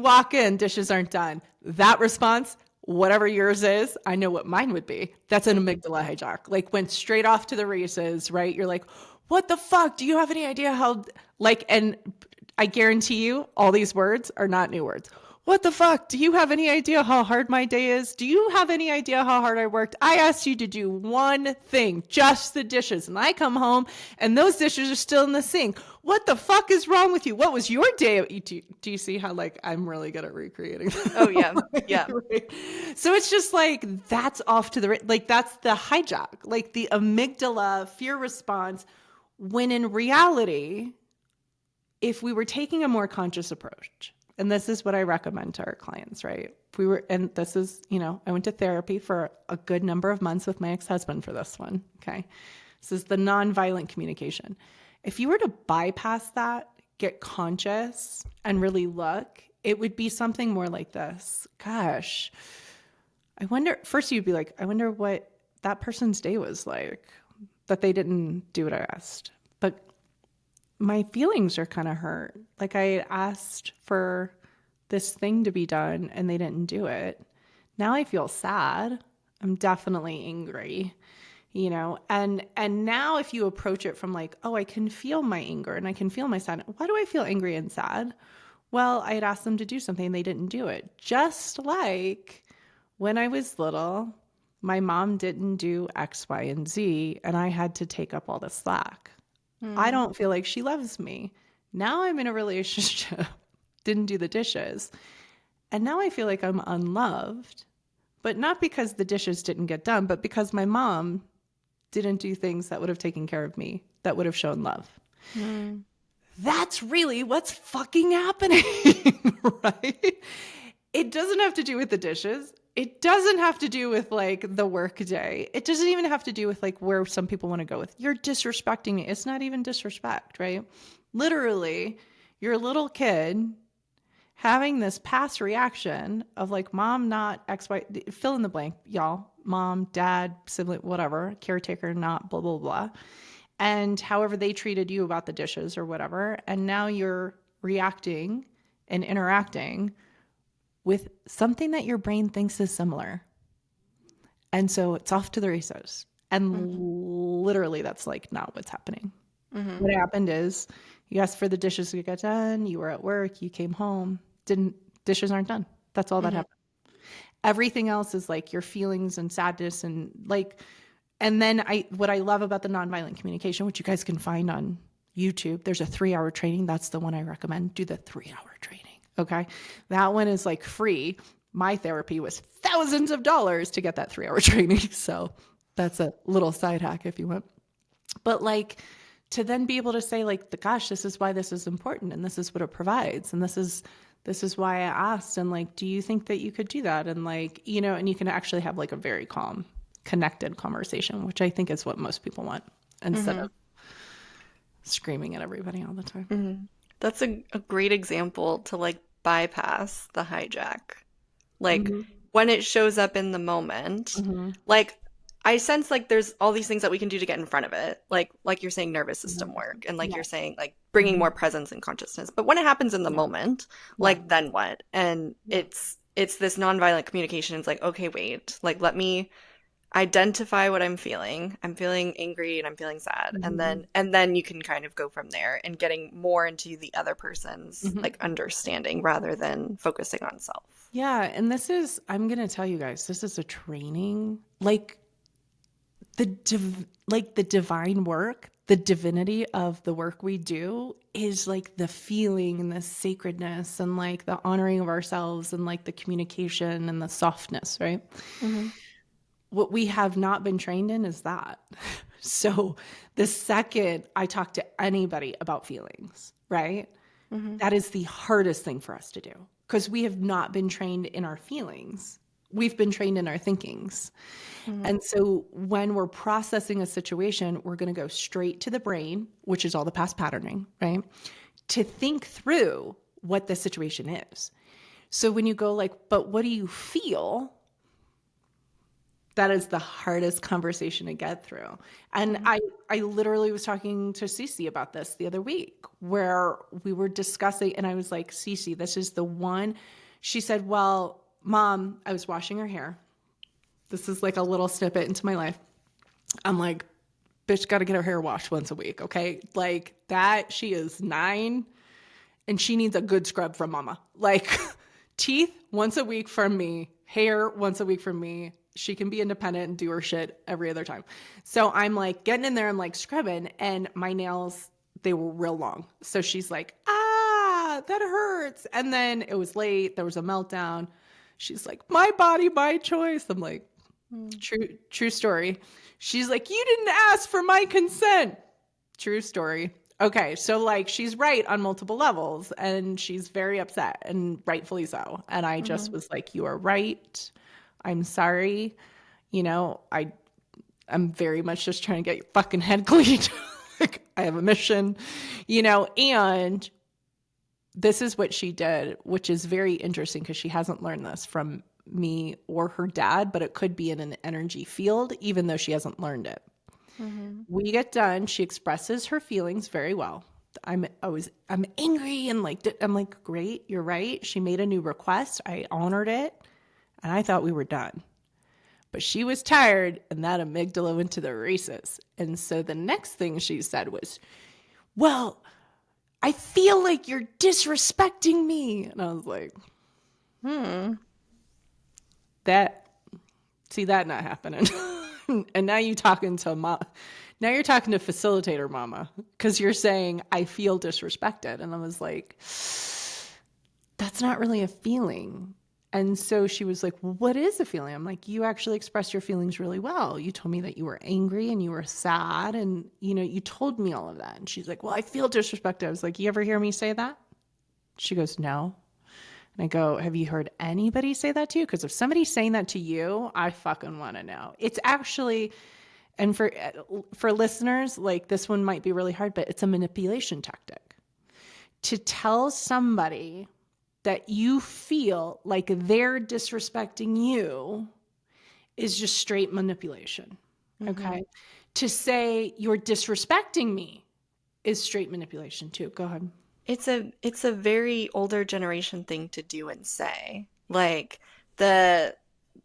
B: walk in, dishes aren't done. That response, whatever yours is, I know what mine would be. That's an amygdala hijack. Like went straight off to the races, right? You're like, what the fuck? Do you have any idea how, and I guarantee you all these words are not new words. What the fuck? Do you have any idea how hard my day is? Do you have any idea how hard I worked? I asked you to do one thing, just the dishes. And I come home and those dishes are still in the sink. What the fuck is wrong with you? What was your day? Do you see how I'm really good at recreating that?
A: Oh, yeah. Yeah.
B: So it's just that's off to the, that's the hijack, the amygdala fear response, when in reality, if we were taking a more conscious approach, and this is what I recommend to our clients, right? And this is, I went to therapy for a good number of months with my ex-husband for this one, okay? This is the nonviolent communication. If you were to bypass that, get conscious, and really look, it would be something more like this. Gosh, first you'd be like, I wonder what that person's day was like, that they didn't do what I asked. But my feelings are kind of hurt. I asked for this thing to be done and they didn't do it. Now I feel sad. I'm definitely angry, and now if you approach it from oh, I can feel my anger and I can feel my sadness. Why do I feel angry and sad? Well, I had asked them to do something. They didn't do it. Just like when I was little, my mom didn't do X, Y, and Z, and I had to take up all the slack. I don't feel like she loves me. Now I'm in a relationship, didn't do the dishes. And now I feel like I'm unloved, but not because the dishes didn't get done, but because my mom didn't do things that would have taken care of me, that would have shown love. That's really what's fucking happening, right? It doesn't have to do with the dishes. It doesn't have to do with the work day. It doesn't even have to do with where some people want to go with. You're disrespecting me. It's not even disrespect, right? Literally, you're a little kid having this past reaction of mom, not X, Y, fill in the blank, y'all. Mom, dad, sibling, whatever, caretaker, not blah, blah, blah. And however they treated you about the dishes or whatever. And now you're reacting and interacting with something that your brain thinks is similar. And so it's off to the races. And literally that's not what's happening. What happened is you asked for the dishes to get done. You were at work. You came home. Dishes aren't done. That's all that happened. Everything else is your feelings and sadness and and then what I love about the nonviolent communication, which you guys can find on YouTube, there's a 3-hour training. That's the one I recommend. Do the 3-hour training. Okay. That one is free. My therapy was thousands of dollars to get that 3-hour training. So that's a little side hack if you want. But to then be able to say gosh, this is why this is important. And this is what it provides. And this is why I asked. And do you think that you could do that? And and you can actually have a very calm, connected conversation, which I think is what most people want instead of screaming at everybody all the time.
A: That's a great example to bypass the hijack. When it shows up in the moment, I sense there's all these things that we can do to get in front of it. Like you're saying, nervous system work, and you're saying bringing more presence and consciousness. But when it happens in the moment, then what? And it's this nonviolent communication. It's okay, wait, let me identify what I'm feeling. I'm feeling angry and I'm feeling sad. And then you can kind of go from there and getting more into the other person's understanding rather than focusing on self.
B: Yeah. And I'm going to tell you guys, this is a training, the divine work, the divinity of the work we do is the feeling and the sacredness and the honoring of ourselves and the communication and the softness, right? What we have not been trained in is that. So the second I talk to anybody about feelings, right? That is the hardest thing for us to do because we have not been trained in our feelings. We've been trained in our thinkings. And so when we're processing a situation, we're going to go straight to the brain, which is all the past patterning, right? To think through what the situation is. So when you go like, but what do you feel? That is the hardest conversation to get through. And I literally was talking to Cece about this the other week, where we were discussing, and I was like, Cece, this is the one. She said, well, Mom, I was washing her hair. This is like a little snippet into my life. I'm like, bitch, got to get her hair washed once a week. Okay. Like that. She is 9 and she needs a good scrub from mama. Like teeth once a week from me, hair once a week from me. She can be independent and do her shit every other time. So I'm like getting in there and like scrubbing, and my nails, they were real long. So she's like, that hurts. And then it was late. There was a meltdown. She's like, my body, my choice. I'm like, true story. She's like, you didn't ask for my consent. True story. Okay. So like, she's right on multiple levels, and she's very upset, and rightfully so. And I just was like, you are right. I'm sorry. You know, I'm very much just trying to get your fucking head cleaned. Like, I have a mission, you know, and this is what she did, which is very interesting because she hasn't learned this from me or her dad, but it could be in an energy field, even though she hasn't learned it. We get done. She expresses her feelings very well. I'm angry, and like, I'm like, great, you're right. She made a new request. I honored it. And I thought we were done. But she was tired, and that amygdala went to the races. And so the next thing she said was, well, I feel like you're disrespecting me. And I was like, see that not happening. And now you're talking to facilitator mama, because you're saying, I feel disrespected. And I was like, that's not really a feeling. And so she was like, well, what is a feeling? I'm like, you actually expressed your feelings really well. You told me that you were angry and you were sad, and, you know, you told me all of that. And she's like, well, I feel disrespected. I was like, you ever hear me say that? She goes, no. And I go, have you heard anybody say that to you? Because if somebody's saying that to you, I fucking want to know. It's actually, and for listeners, like, this one might be really hard, but it's a manipulation tactic. To tell somebody that you feel like they're disrespecting you is just straight manipulation. Okay. To say you're disrespecting me is straight manipulation too. Go ahead.
A: It's a very older generation thing to do and say. Like the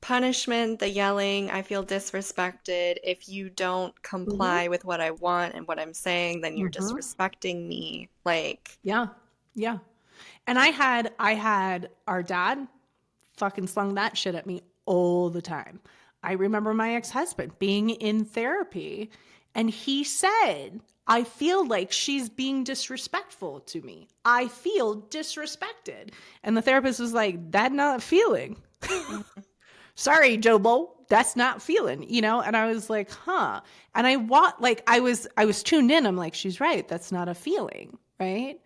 A: punishment, the yelling, I feel disrespected. If you don't comply with what I want and what I'm saying, then you're disrespecting me. Like,
B: yeah. And I had our dad fucking slung that shit at me all the time. I remember my ex-husband being in therapy, and he said, I feel like she's being disrespectful to me. I feel disrespected. And the therapist was like, that's not feeling. Sorry, Joe Blow, that's not feeling, you know? And I was like, huh. And I was tuned in. I'm like, she's right. That's not a feeling, right?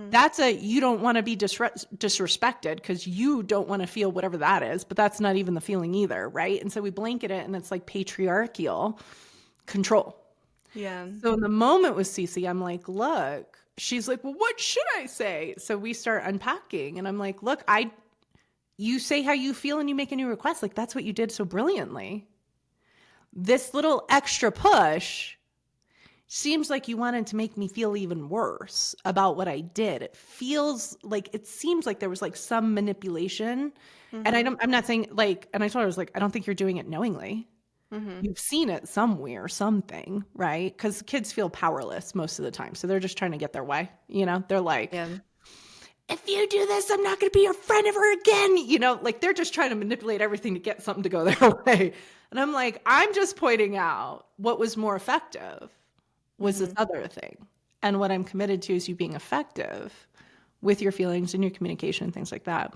B: That's you don't want to be disrespected because you don't want to feel whatever that is, but that's not even the feeling either, right? And so we blanket it, and it's like patriarchal control.
A: yeah.
B: So in the moment with Cece, I'm like, look, she's like, well, what should I say? So we start unpacking, and I'm like, look, you say how you feel and you make a new request. Like, that's what you did so brilliantly. This little extra push seems like you wanted to make me feel even worse about what I did. It seems like there was like some manipulation. And I'm not saying like, and I told her, I was like, I don't think you're doing it knowingly. You've seen it somewhere, something, right? Because kids feel powerless most of the time. So they're just trying to get their way. You know, they're like, if you do this, I'm not going to be your friend ever again. You know, like they're just trying to manipulate everything to get something to go their way. And I'm like, I'm just pointing out what was more effective was this other thing. And what I'm committed to is you being effective with your feelings and your communication and things like that.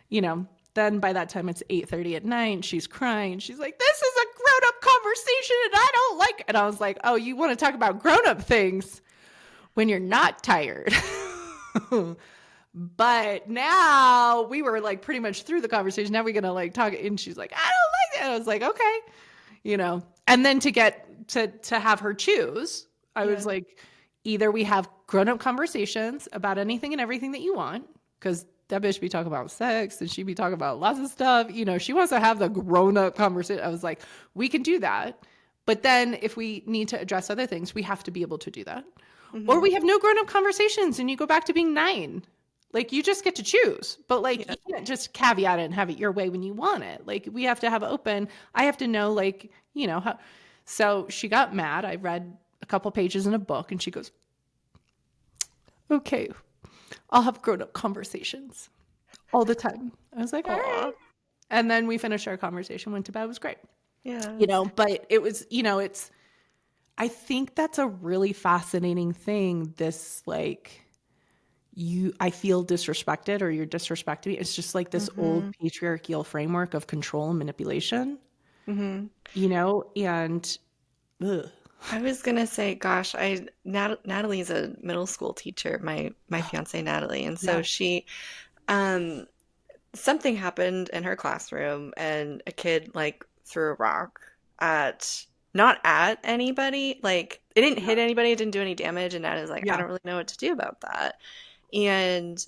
B: You know, then by that time it's 8:30 at night. She's crying. She's like, this is a grown-up conversation and I don't like it. And I was like, oh, you want to talk about grown-up things when you're not tired. But now we were like pretty much through the conversation. Now we're going to like talk. And she's like, I don't like it. I was like, okay, you know, and then to get to have her choose, I was like, either we have grown-up conversations about anything and everything that you want, because that bitch be talking about sex and she be talking about lots of stuff. You know, she wants to have the grown-up conversation. I was like, we can do that. But then if we need to address other things, we have to be able to do that. Or we have no grown-up conversations and you go back to being 9. Like, you just get to choose. But, like, you can't just caveat it and have it your way when you want it. Like, we have to have open. I have to know, like, you know, how. So she got mad. I read a couple pages in a book and she goes, okay, I'll have grown-up conversations all the time. I was like, all right. And then we finished our conversation, went to bed. It was great.
A: Yeah.
B: You know, but it was, you know, I think that's a really fascinating thing. This, like, I feel disrespected or you're disrespecting me. It's just like this old patriarchal framework of control and manipulation, you know, and ugh.
A: I was going to say, gosh, Natalie's a middle school teacher, my fiance Natalie. And so she, something happened in her classroom and a kid like threw a rock not at anybody. Like, it didn't hit anybody. It didn't do any damage. And Natalie's like, I don't really know what to do about that. And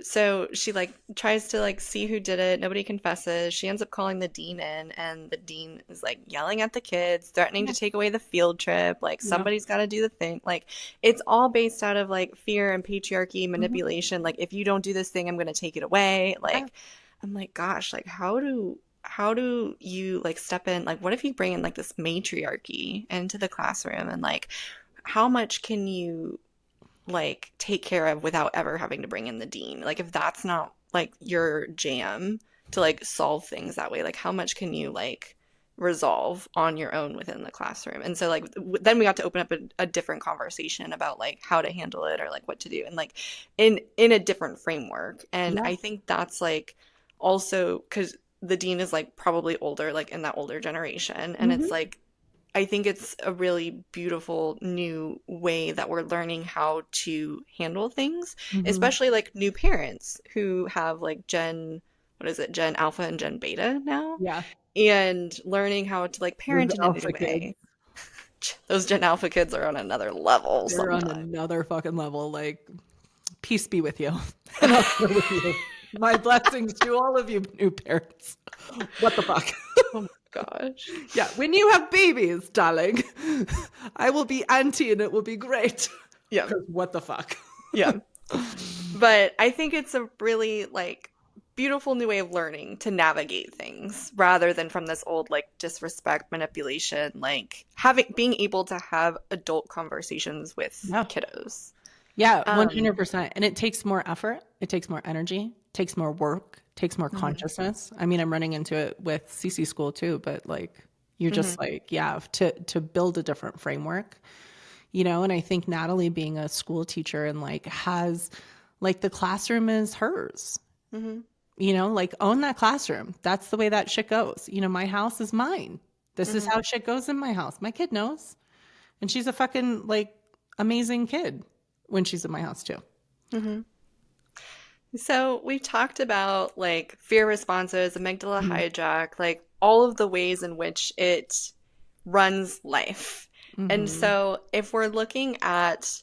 A: so she like tries to like see who did it. Nobody confesses. She ends up calling the dean in, and the dean is like yelling at the kids, threatening to take away the field trip. Like, somebody's got to do the thing. Like, it's all based out of like fear and patriarchy, manipulation. Like, if you don't do this thing, I'm going to take it away. Like, I'm like, gosh, like, how do you like step in? Like, what if you bring in like this matriarchy into the classroom, and like, how much can you like take care of without ever having to bring in the dean? Like, if that's not like your jam to like solve things that way, like, how much can you like resolve on your own within the classroom? And so like then we got to open up a different conversation about like how to handle it or like what to do, and like in a different framework. And I think that's like also because the dean is like probably older, like in that older generation, and it's like, I think it's a really beautiful new way that we're learning how to handle things, especially like new parents who have like Gen Alpha and Gen Beta now.
B: Yeah.
A: And learning how to like parent in a new way. Those Gen Alpha kids are on another level.
B: They're on another fucking level. Like, peace be with you. And also with you. My blessings to all of you new parents. What the fuck?
A: Oh my gosh.
B: Yeah, when you have babies, darling, I will be auntie and it will be great.
A: Yeah.
B: What the fuck?
A: Yeah. But I think it's a really like beautiful new way of learning to navigate things rather than from this old like disrespect, manipulation, like being able to have adult conversations with kiddos.
B: Yeah, 100%. And it takes more effort. It takes more energy, takes more work, takes more consciousness. I mean, I'm running into it with CC school too, but like, you're just like, to build a different framework, you know? And I think Natalie being a school teacher and like has like the classroom is hers, you know, like own that classroom. That's the way that shit goes. You know, my house is mine. This is how shit goes in my house. My kid knows. And she's a fucking like amazing kid when she's in my house too.
A: So we've talked about like fear responses, amygdala hijack, like all of the ways in which it runs life. And so if we're looking at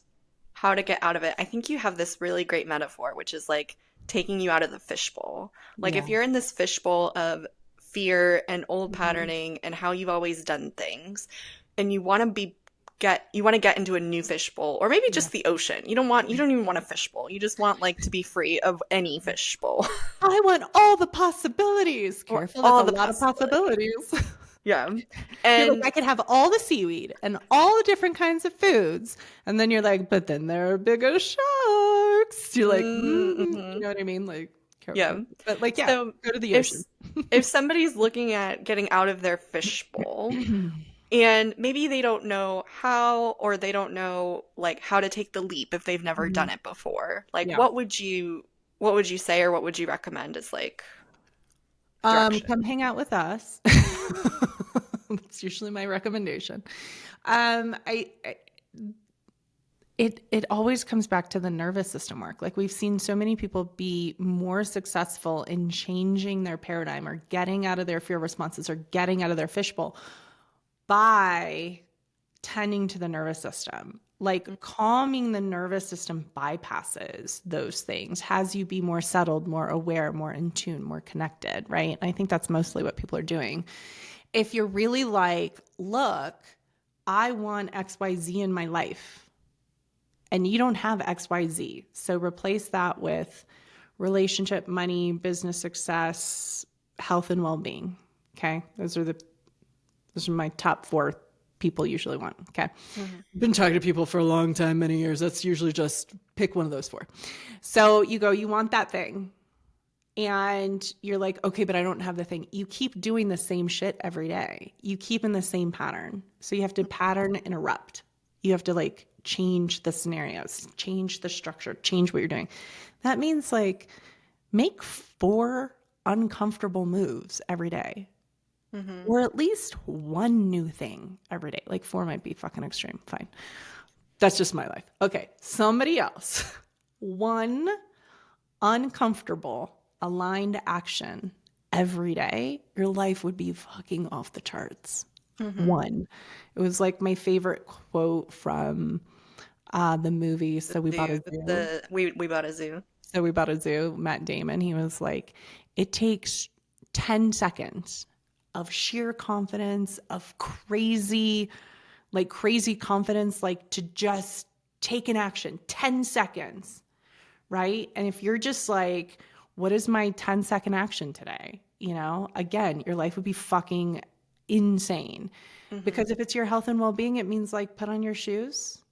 A: how to get out of it, I think you have this really great metaphor, which is like taking you out of the fishbowl. Like if you're in this fishbowl of fear and old patterning and how you've always done things, and you want to get into a new fishbowl, or maybe just the ocean. You don't even want a fishbowl. You just want like to be free of any fishbowl.
B: I want all the possibilities. Careful, that's a lot of possibilities.
A: Yeah. And
B: like, I could have all the seaweed and all the different kinds of foods. And then you're like, but then there are bigger sharks. You're like, you know what I mean? Like, careful.
A: Yeah.
B: But like,
A: so
B: go to the ocean.
A: If somebody's looking at getting out of their fishbowl and maybe they don't know how, or they don't know like how to take the leap if they've never done it before, like what would you say, or what would you recommend as like direction?
B: Come hang out with us. That's usually my recommendation. It always comes back to the nervous system work. Like, we've seen so many people be more successful in changing their paradigm or getting out of their fear responses or getting out of their fishbowl by tending to the nervous system. Like calming the nervous system bypasses those things, has you be more settled, more aware, more in tune, more connected, right? And I think that's mostly what people are doing. If you're really like, look, I want XYZ in my life, and you don't have XYZ. So replace that with relationship, money, business success, health, and well-being. Okay. Those are my top 4 people usually want. Okay. Been talking to people for a long time, many years. That's usually just pick one of those 4. So you go, you want that thing. And you're like, okay, but I don't have the thing. You keep doing the same shit every day. You keep in the same pattern. So you have to pattern interrupt. You have to like change the scenarios, change the structure, change what you're doing. That means like make 4 uncomfortable moves every day. Or at least one new thing every day. Like 4 might be fucking extreme. Fine. That's just my life. Okay. Somebody else. 1 uncomfortable aligned action every day, your life would be fucking off the charts. 1. It was like my favorite quote from the movie. So we bought a zoo.
A: We bought a zoo.
B: So we bought a zoo. Matt Damon. He was like, it takes 10 seconds of sheer confidence, of crazy confidence, like to just take an action, 10 seconds, right? And if you're just like, what is my 10-second action today? You know, again, your life would be fucking insane. Because if it's your health and well-being, it means like put on your shoes,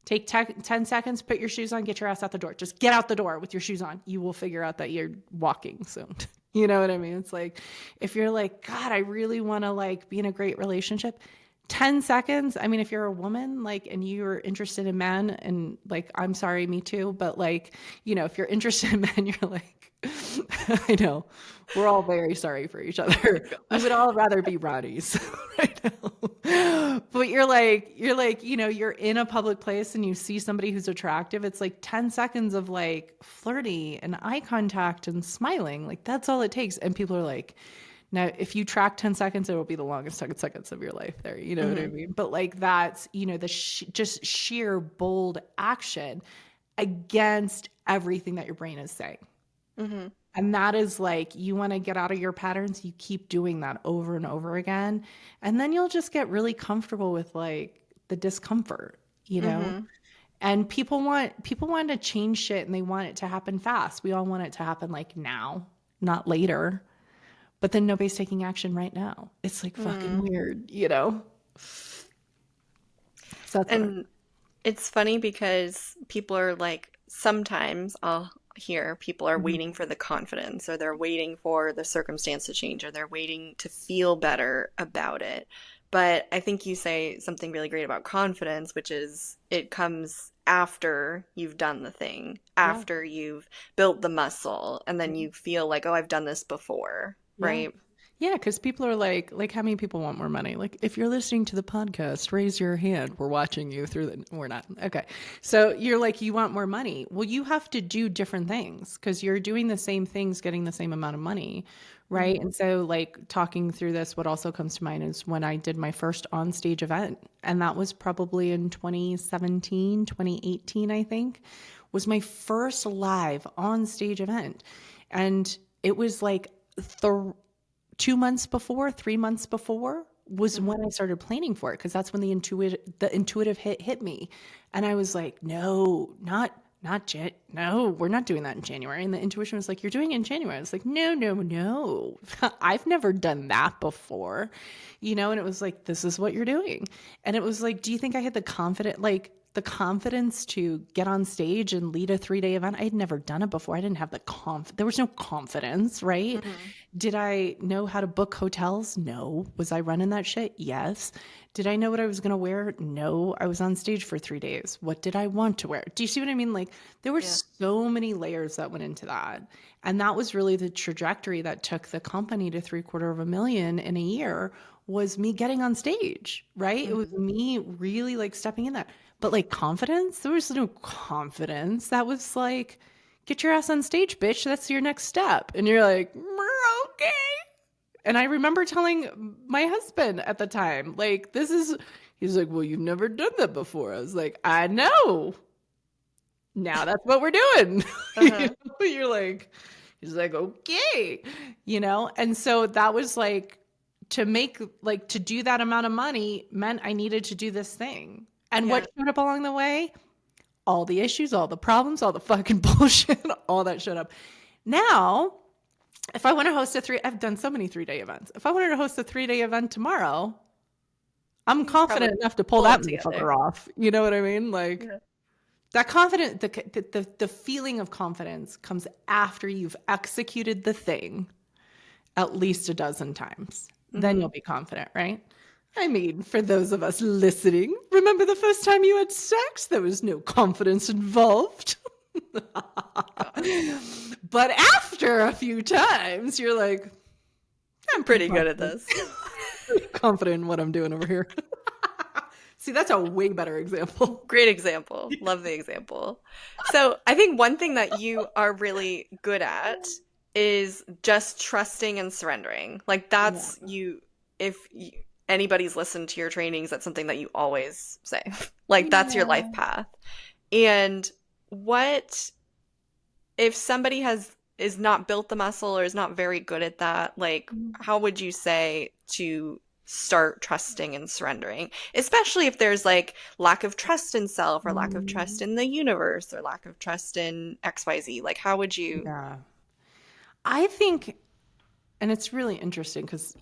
B: take 10 seconds, put your shoes on, get your ass out the door. Just get out the door with your shoes on. You will figure out that you're walking soon. You know what I mean? It's like, if you're like, God, I really want to like be in a great relationship, 10 seconds. I mean, if you're a woman, like, and you're interested in men, and like, I'm sorry, me too. But like, you know, if you're interested in men, you're like, I know we're all very sorry for each other. We would all rather be Ronnies right now. But you're like, you know, you're in a public place and you see somebody who's attractive. It's like 10 seconds of like flirty and eye contact and smiling. Like that's all it takes. And people are like, now, if you track 10 seconds, it will be the longest 10 seconds of your life there. You know what I mean? But like that's, you know, the just sheer bold action against everything that your brain is saying. And that is like, you want to get out of your patterns, you keep doing that over and over again. And then you'll just get really comfortable with like the discomfort, you know? And people want to change shit and they want it to happen fast. We all want it to happen like now, not later. But then nobody's taking action right now. It's like fucking weird, you know? So that's
A: it's funny because people are like, sometimes I'll hear people are waiting for the confidence, or they're waiting for the circumstance to change, or they're waiting to feel better about it. But I think you say something really great about confidence, which is it comes after you've done the thing, after you've built the muscle, and then you feel like, oh, I've done this before, right?
B: Yeah, because people are like how many people want more money? Like, if you're listening to the podcast, raise your hand. We're watching you through the, we're not. Okay. So you're like, you want more money. Well, you have to do different things because you're doing the same things, getting the same amount of money. Right. And so like talking through this, what also comes to mind is when I did my first on-stage event, and that was probably in 2017, 2018, I think, was my first live on-stage event. And it was like 2 months before, 3 months before was when I started planning for it, because that's when the intuitive hit me. And I was like, no, no, we're not doing that in January. And the intuition was like, you're doing it in January. I was like, no. I've never done that before, you know? And it was like, this is what you're doing. And it was like, do you think I had the confidence to get on stage and lead a 3-day event? I had never done it before. I didn't have there was no confidence, right? Did I know how to book hotels? No. Was I running that shit? Yes. Did I know what I was going to wear? No. I was on stage for 3 days. What did I want to wear? Do you see what I mean? Like, there were so many layers that went into that. And that was really the trajectory that took the company to $750,000 in a year, was me getting on stage, right? It was me really like stepping in that. But like confidence, there was no confidence. That was like, get your ass on stage, bitch. That's your next step. And you're like, okay. And I remember telling my husband at the time, like, this is, He's like, well, you've never done that before. I was like, I know. Now that's what we're doing. You're like, he's like, okay, and so that was like, to do that amount of money meant I needed to do this thing. And what showed up along the way? All the issues, all the problems, all the fucking bullshit, all that showed up. Now, if I want to host I've done so many 3-day events. If I wanted to host a 3-day event tomorrow, I'm confident enough to pull that motherfucker off. You know what I mean? Like, that confidence, the feeling of confidence comes after you've executed the thing at least a dozen times. Then you'll be confident, right? I mean, for those of us listening, remember the first time you had sex? There was no confidence involved. But after a few times, you're like,
A: I'm pretty good at this.
B: Confident in what I'm doing over here. See, that's a way better example.
A: Great example. Love the example. So I think one thing that you are really good at is just trusting and surrendering. Like, that's anybody's listened to your trainings, that's something that you always say. Like, that's your life path. And what if somebody is not built the muscle or is not very good at that? Like, how would you say to start trusting and surrendering, especially if there's like lack of trust in self or lack of trust in the universe or lack of trust in XYZ? Like, how would you?
B: I think, and it's really interesting because,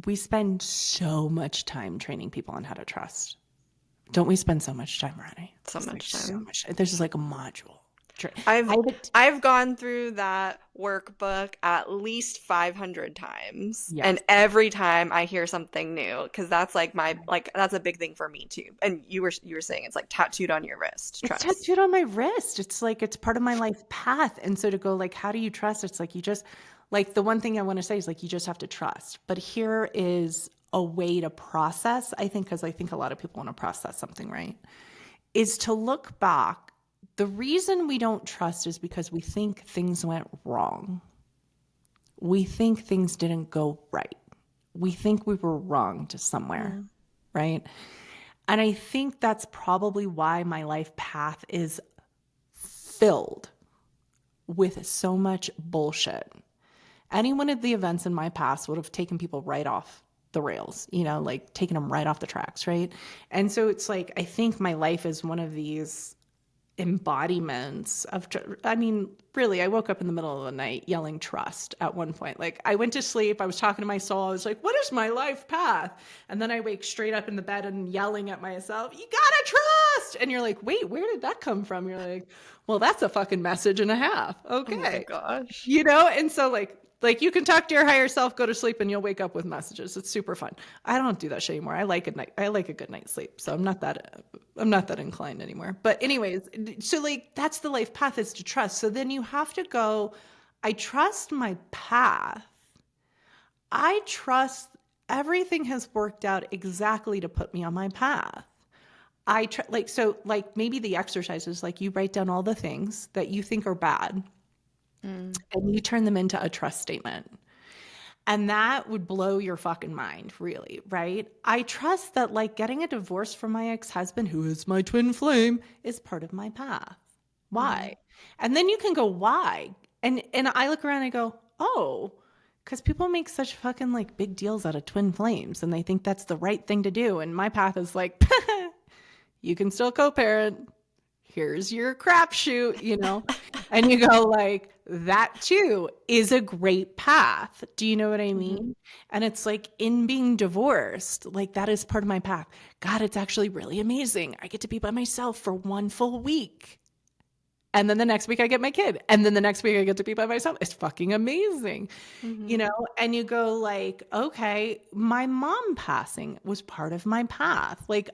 B: we spend so much time training people on how to trust. Don't we spend so much time, Ronnie?
A: So much time.
B: There's just like a module.
A: I've gone through that workbook at least 500 times. Yes. And every time I hear something new, because that's like that's a big thing for me too. And you were saying it's like tattooed on your wrist. Trust.
B: It's tattooed on my wrist. It's like, it's part of my life path. And so to go like, how do you trust? It's like, you just, like, the one thing I want to say is like, you just have to trust. But here is a way to process, I think, because I think a lot of people want to process something, right? Is to look back. The reason we don't trust is because we think things went wrong. We think things didn't go right. We think we were wrong to somewhere, right? And I think that's probably why my life path is filled with so much bullshit. Any one of the events in my past would have taken people right off the rails, like taking them right off the tracks, right? And so it's like, I think my life is one of these embodiments of, really, I woke up in the middle of the night yelling trust at one point. Like, I went to sleep, I was talking to my soul, I was like, what is my life path? And then I wake straight up in the bed and yelling at myself, you gotta trust! And you're like, wait, where did that come from? You're like, well, that's a fucking message and a half. Okay.
A: Oh my gosh.
B: And so like you can talk to your higher self, go to sleep, and you'll wake up with messages. It's super fun. I don't do that shit anymore. I like a good night's sleep. So I'm not that inclined anymore. But anyways, so like, that's the life path, is to trust. So then you have to go, I trust my path. I trust everything has worked out exactly to put me on my path. Maybe the exercise is like, you write down all the things that you think are bad. And you turn them into a trust statement. And that would blow your fucking mind, really, right? I trust that, like, getting a divorce from my ex-husband, who is my twin flame, is part of my path. Why? And then you can go, why? And I look around and I go, oh, because people make such fucking like big deals out of twin flames and they think that's the right thing to do. And my path is like, you can still co-parent. Here's your crapshoot, and you go like, that too is a great path. Do you know what I mean? And it's like, in being divorced, like, that is part of my path. God, it's actually really amazing. I get to be by myself for one full week. And then the next week I get my kid. And then the next week I get to be by myself. It's fucking amazing, and you go like, okay, my mom passing was part of my path. Like,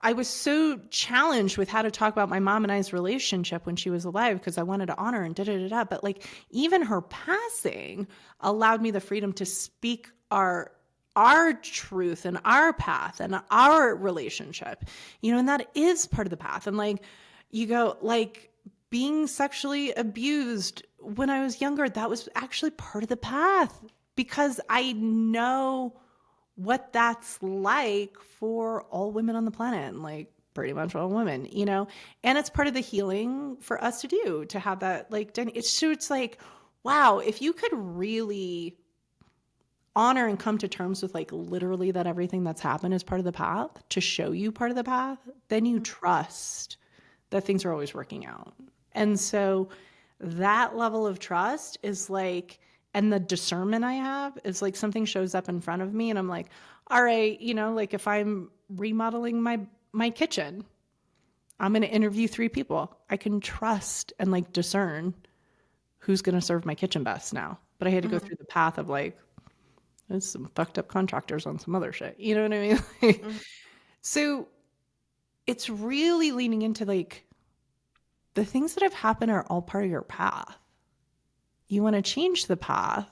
B: I was so challenged with how to talk about my mom and I's relationship when she was alive because I wanted to honor and da-da-da-da. But like, even her passing allowed me the freedom to speak our truth and our path and our relationship, and that is part of the path. And like, you go like, being sexually abused when I was younger, that was actually part of the path because I know what that's like for all women on the planet, and like pretty much all women, you know, and it's part of the healing for us to do, to have that like done. It's like, wow, if you could really honor and come to terms with like literally that everything that's happened is part of the path, to show you part of the path, then you trust that things are always working out. And so that level of trust is like, and the discernment I have is like, something shows up in front of me and I'm like, all right, you know, like if I'm remodeling my kitchen, I'm going to interview 3 people. I can trust and like discern who's going to serve my kitchen best now. But I had to go through the path of like, there's some fucked up contractors on some other shit. You know what I mean? So it's really leaning into like, the things that have happened are all part of your path. You want to change the path.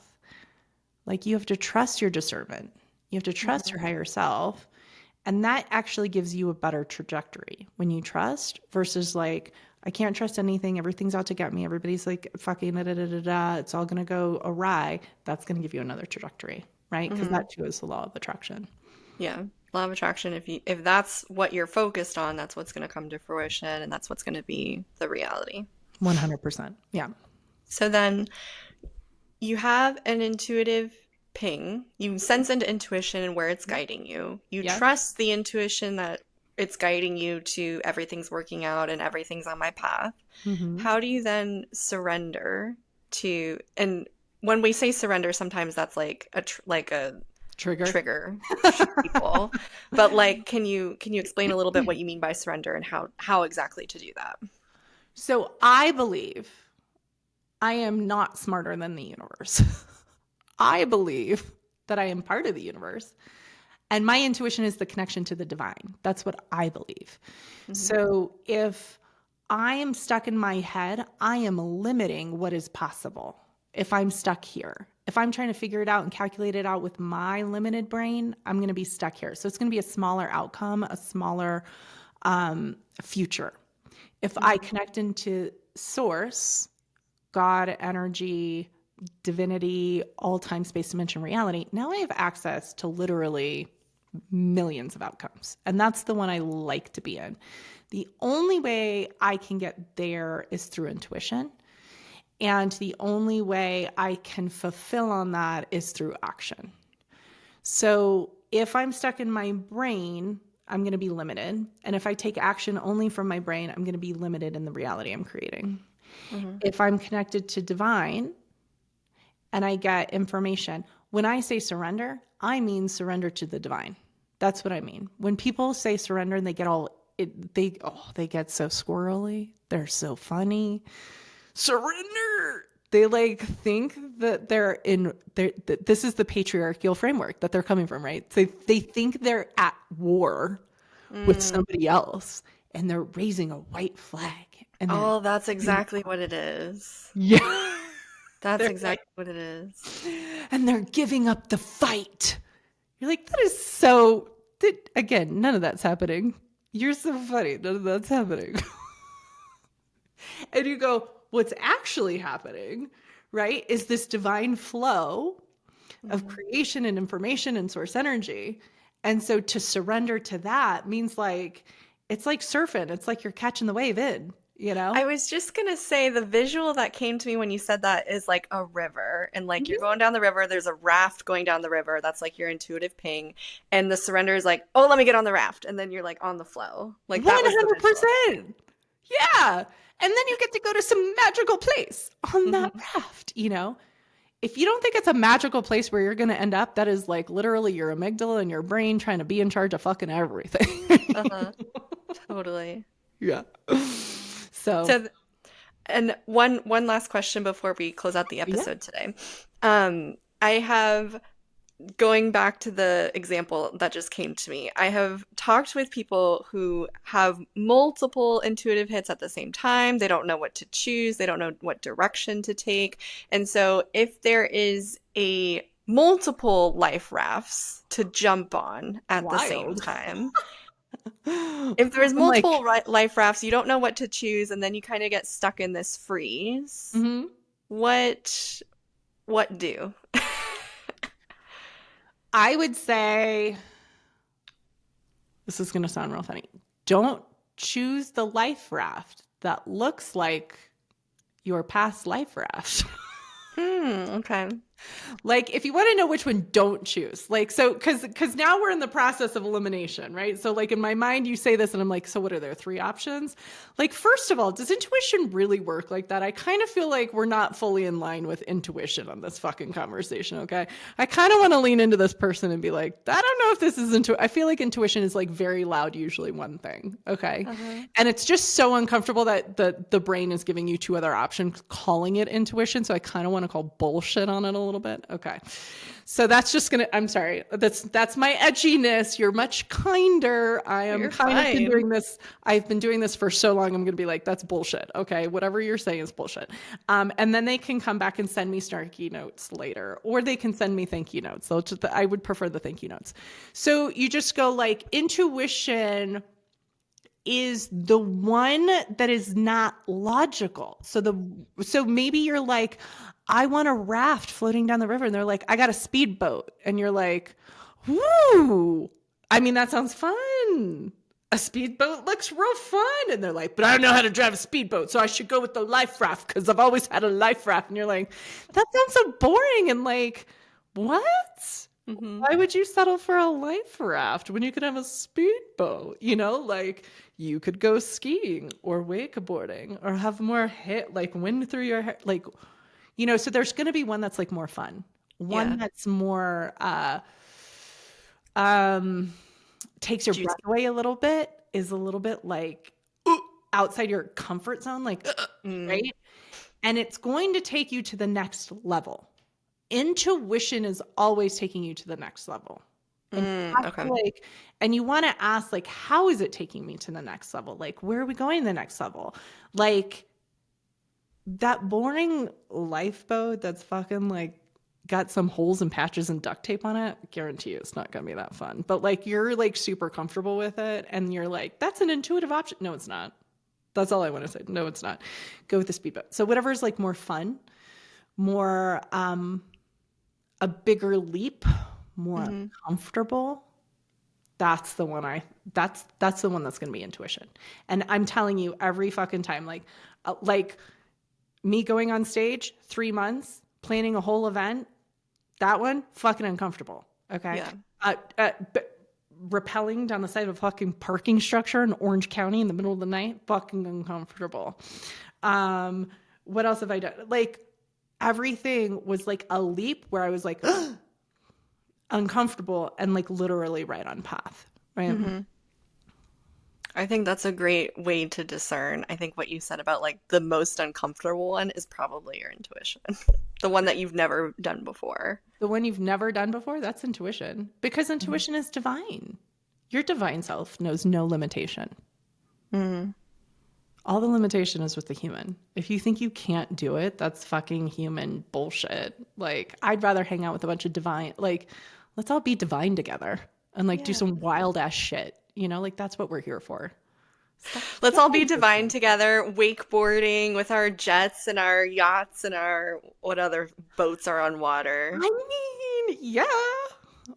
B: Like, you have to trust your discernment. You have to trust your higher self. And that actually gives you a better trajectory when you trust, versus like, I can't trust anything. Everything's out to get me. Everybody's like fucking da da da da da. It's all going to go awry. That's going to give you another trajectory, right? Because that too is the law of attraction.
A: Yeah. Law of attraction. If that's what you're focused on, that's what's going to come to fruition, and that's what's going to be the reality.
B: 100%. Yeah.
A: So then you have an intuitive ping. You sense into intuition and where it's guiding you. You trust the intuition that it's guiding you to everything's working out and everything's on my path. How do you then surrender to, and when we say surrender, sometimes that's like a trigger people. But like, can you explain a little bit what you mean by surrender and how exactly to do that?
B: So I believe I am not smarter than the universe. I believe that I am part of the universe. And my intuition is the connection to the divine. That's what I believe. So if I am stuck in my head, I am limiting what is possible. If I'm stuck here, if I'm trying to figure it out and calculate it out with my limited brain, I'm going to be stuck here. So it's going to be a smaller outcome, a smaller future. If I connect into source, God, energy, divinity, all time, space, dimension, reality, now I have access to literally millions of outcomes. And that's the one I like to be in. The only way I can get there is through intuition. And the only way I can fulfill on that is through action. So if I'm stuck in my brain, I'm going to be limited. And if I take action only from my brain, I'm going to be limited in the reality I'm creating. If I'm connected to divine and I get information, when I say surrender, I mean surrender to the divine. That's what I mean. When people say surrender and they get they get so squirrely. They're so funny. Surrender. They like think that this is the patriarchal framework that they're coming from, right? So they think they're at war with somebody else and they're raising a white flag. And
A: that's exactly what it is.
B: Yeah.
A: That's exactly what it is.
B: And they're giving up the fight. You're like, that is so, again, none of that's happening. You're so funny. None of that's happening. And you go, what's actually happening, right, is this divine flow of creation and information and source energy. And so to surrender to that means like, it's like surfing. It's like you're catching the wave in. You know?
A: I was just going to say the visual that came to me when you said that is like a river, and like you're going down the river, there's a raft going down the river. That's like your intuitive ping. And the surrender is like, oh, let me get on the raft. And then you're like on the flow. Like
B: 100%. Yeah. And then you get to go to some magical place on that raft, you know? If you don't think it's a magical place where you're going to end up, that is like literally your amygdala and your brain trying to be in charge of fucking everything.
A: Totally.
B: Yeah.
A: And one last question before we close out the episode today. I have, going back to the example that just came to me, I have talked with people who have multiple intuitive hits at the same time. They don't know what to choose. They don't know what direction to take. And so if there is a multiple life rafts to jump on at the same time, if there's multiple life rafts, you don't know what to choose, and then you kind of get stuck in this freeze. What do?
B: I would say, this is going to sound real funny. Don't choose the life raft that looks like your past life raft.
A: Okay.
B: Like, if you want to know which one, don't choose. Like, so, because now we're in the process of elimination, right? So, like, in my mind, you say this, and I'm like, so what are there 3 options? Like, first of all, does intuition really work like that? I kind of feel like we're not fully in line with intuition on this fucking conversation, okay? I kind of want to lean into this person and be like, I don't know if this is I feel like intuition is like very loud, usually one thing, okay? And it's just so uncomfortable that the brain is giving you 2 other options, calling it intuition. So I kind of want to call bullshit on it a little bit. Okay. So that's just gonna, I'm sorry. That's my edginess. You're much kinder. I am
A: You're
B: kind of been
A: fine.
B: doing this. I've been doing this for so long. I'm gonna be like, that's bullshit. Okay. Whatever you're saying is bullshit. And then they can come back and send me snarky notes later, or they can send me thank you notes. So I would prefer the thank you notes. So you just go like, intuition is the one that is not logical. So maybe you're like, I want a raft floating down the river, and they're like, I got a speedboat, and you're like, woo! I mean, that sounds fun. A speedboat looks real fun, and they're like, but I don't know how to drive a speedboat, so I should go with the life raft because I've always had a life raft. And you're like, that sounds so boring, and like, what? Why would you settle for a life raft when you could have a speedboat? You know, like you could go skiing or wakeboarding or have more like wind through your hair. Like, you know, so there's going to be one that's like more fun, one that's more takes your breath away a little bit, is a little bit like outside your comfort zone, like right? And it's going to take you to the next level. Intuition is always taking you to the next level. And and you want to ask, like, how is it taking me to the next level? Like, where are we going to the next level? Like that boring lifeboat that's fucking like got some holes and patches and duct tape on it, guarantee you it's not gonna be that fun. But like you're like super comfortable with it and you're like, that's an intuitive option. No, it's not. That's all I want to say. No, it's not. Go with the speedboat. So whatever is like more fun, more a bigger leap, more comfortable. That's the one that's the one that's going to be intuition. And I'm telling you every fucking time, like me going on stage 3 months, planning a whole event, that one fucking uncomfortable. Okay. Rappelling down the side of a fucking parking structure in Orange County in the middle of the night, fucking uncomfortable. What else have I done? Like everything was like a leap where I was like uncomfortable and like literally right on path. Right.
A: I think that's a great way to discern. I think what you said about like the most uncomfortable one is probably your intuition. The one that you've never done before.
B: The one you've never done before, that's intuition. Because intuition is divine. Your divine self knows no limitation. All the limitation is with the human. If you think you can't do it, that's fucking human bullshit. Like, I'd rather hang out with a bunch of divine, like, let's all be divine together and like do some wild ass shit. You know, like that's what we're here for.
A: Let's all be divine together, wakeboarding with our jets and our yachts and our what other boats are on water.
B: I mean, yeah.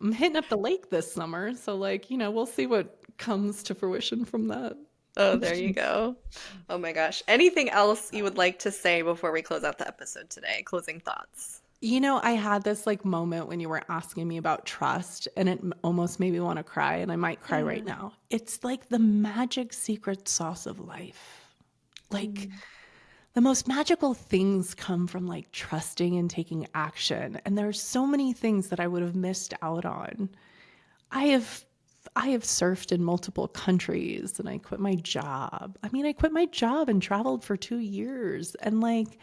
B: I'm hitting up the lake this summer, so like, you know, we'll see what comes to fruition from that.
A: Oh, there you go. Oh my gosh. Anything else you would like to say before we close out the episode today? Closing thoughts.
B: You know, I had this like moment when you were asking me about trust and it almost made me want to cry, and I might cry right now. It's like the magic secret sauce of life. Like the most magical things come from like trusting and taking action. And there's so many things that I would have missed out on. I have surfed in multiple countries and I quit my job. I mean, I quit my job and traveled for 2 years, and like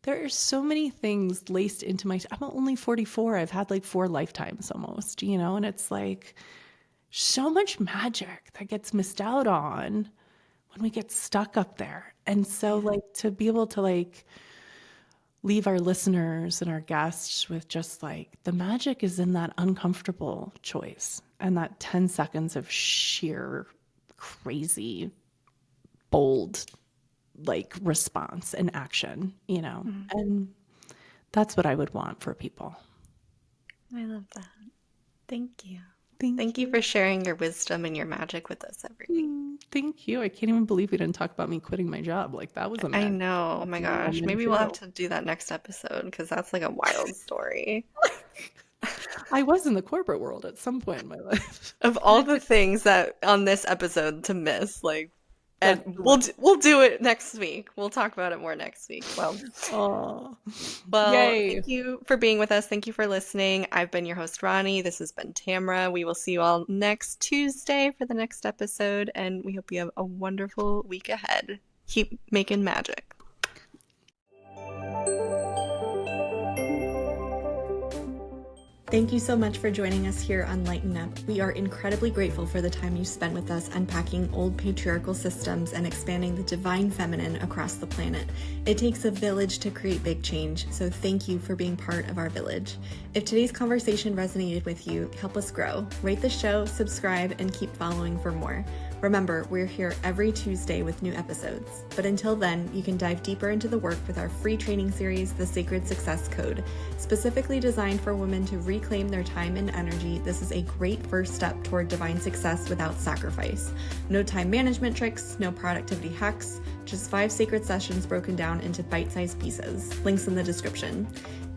B: there are so many things laced into I'm only 44. I've had like 4 lifetimes almost, you know, and it's like so much magic that gets missed out on when we get stuck up there. And so like to be able to like leave our listeners and our guests with just like the magic is in that uncomfortable choice and that 10 seconds of sheer crazy bold like response and action, you know. And that's what I would want for people.
A: I love that. Thank you. Thank you for sharing your wisdom and your magic with us every week.
B: Thank you. I can't even believe we didn't talk about me quitting my job. Like that was a
A: I
B: magic
A: know. Oh my gosh.
B: moment
A: Maybe we'll have
B: too.
A: to do that next episode because that's like a wild story.
B: I was in the corporate world at some point in my life.
A: Of all the things that on this episode to miss, like,
B: That's
A: and
B: the
A: we'll do it next week. We'll talk about it more next week.
B: Oh,
A: Well,
B: yay.
A: thank you for being with us. Thank you for listening. I've been your host, Ronnie. This has been Tamara. We will see you all next Tuesday for the next episode, and we hope you have a wonderful week ahead. Keep making magic. Thank you so much for joining us here on Lighten Up. We are incredibly grateful for the time you spent with us unpacking old patriarchal systems and expanding the divine feminine across the planet. It takes a village to create big change, so thank you for being part of our village. If today's conversation resonated with you, help us grow. Rate the show, subscribe, and keep following for more. Remember, we're here every Tuesday with new episodes. But until then, you can dive deeper into the work with our free training series, The Sacred Success Code. Specifically designed for women to reclaim their time and energy, this is a great first step toward divine success without sacrifice. No time management tricks, no productivity hacks, just 5 sacred sessions broken down into bite-sized pieces. Links in the description.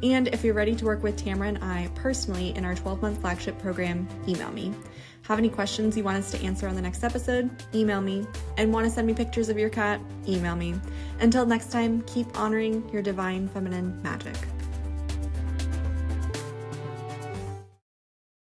A: And if you're ready to work with Tamara and I personally in our 12-month flagship program, email me. Have any questions you want us to answer on the next episode? Email me. And want to send me pictures of your cat? Email me. Until next time, keep honoring your divine feminine magic.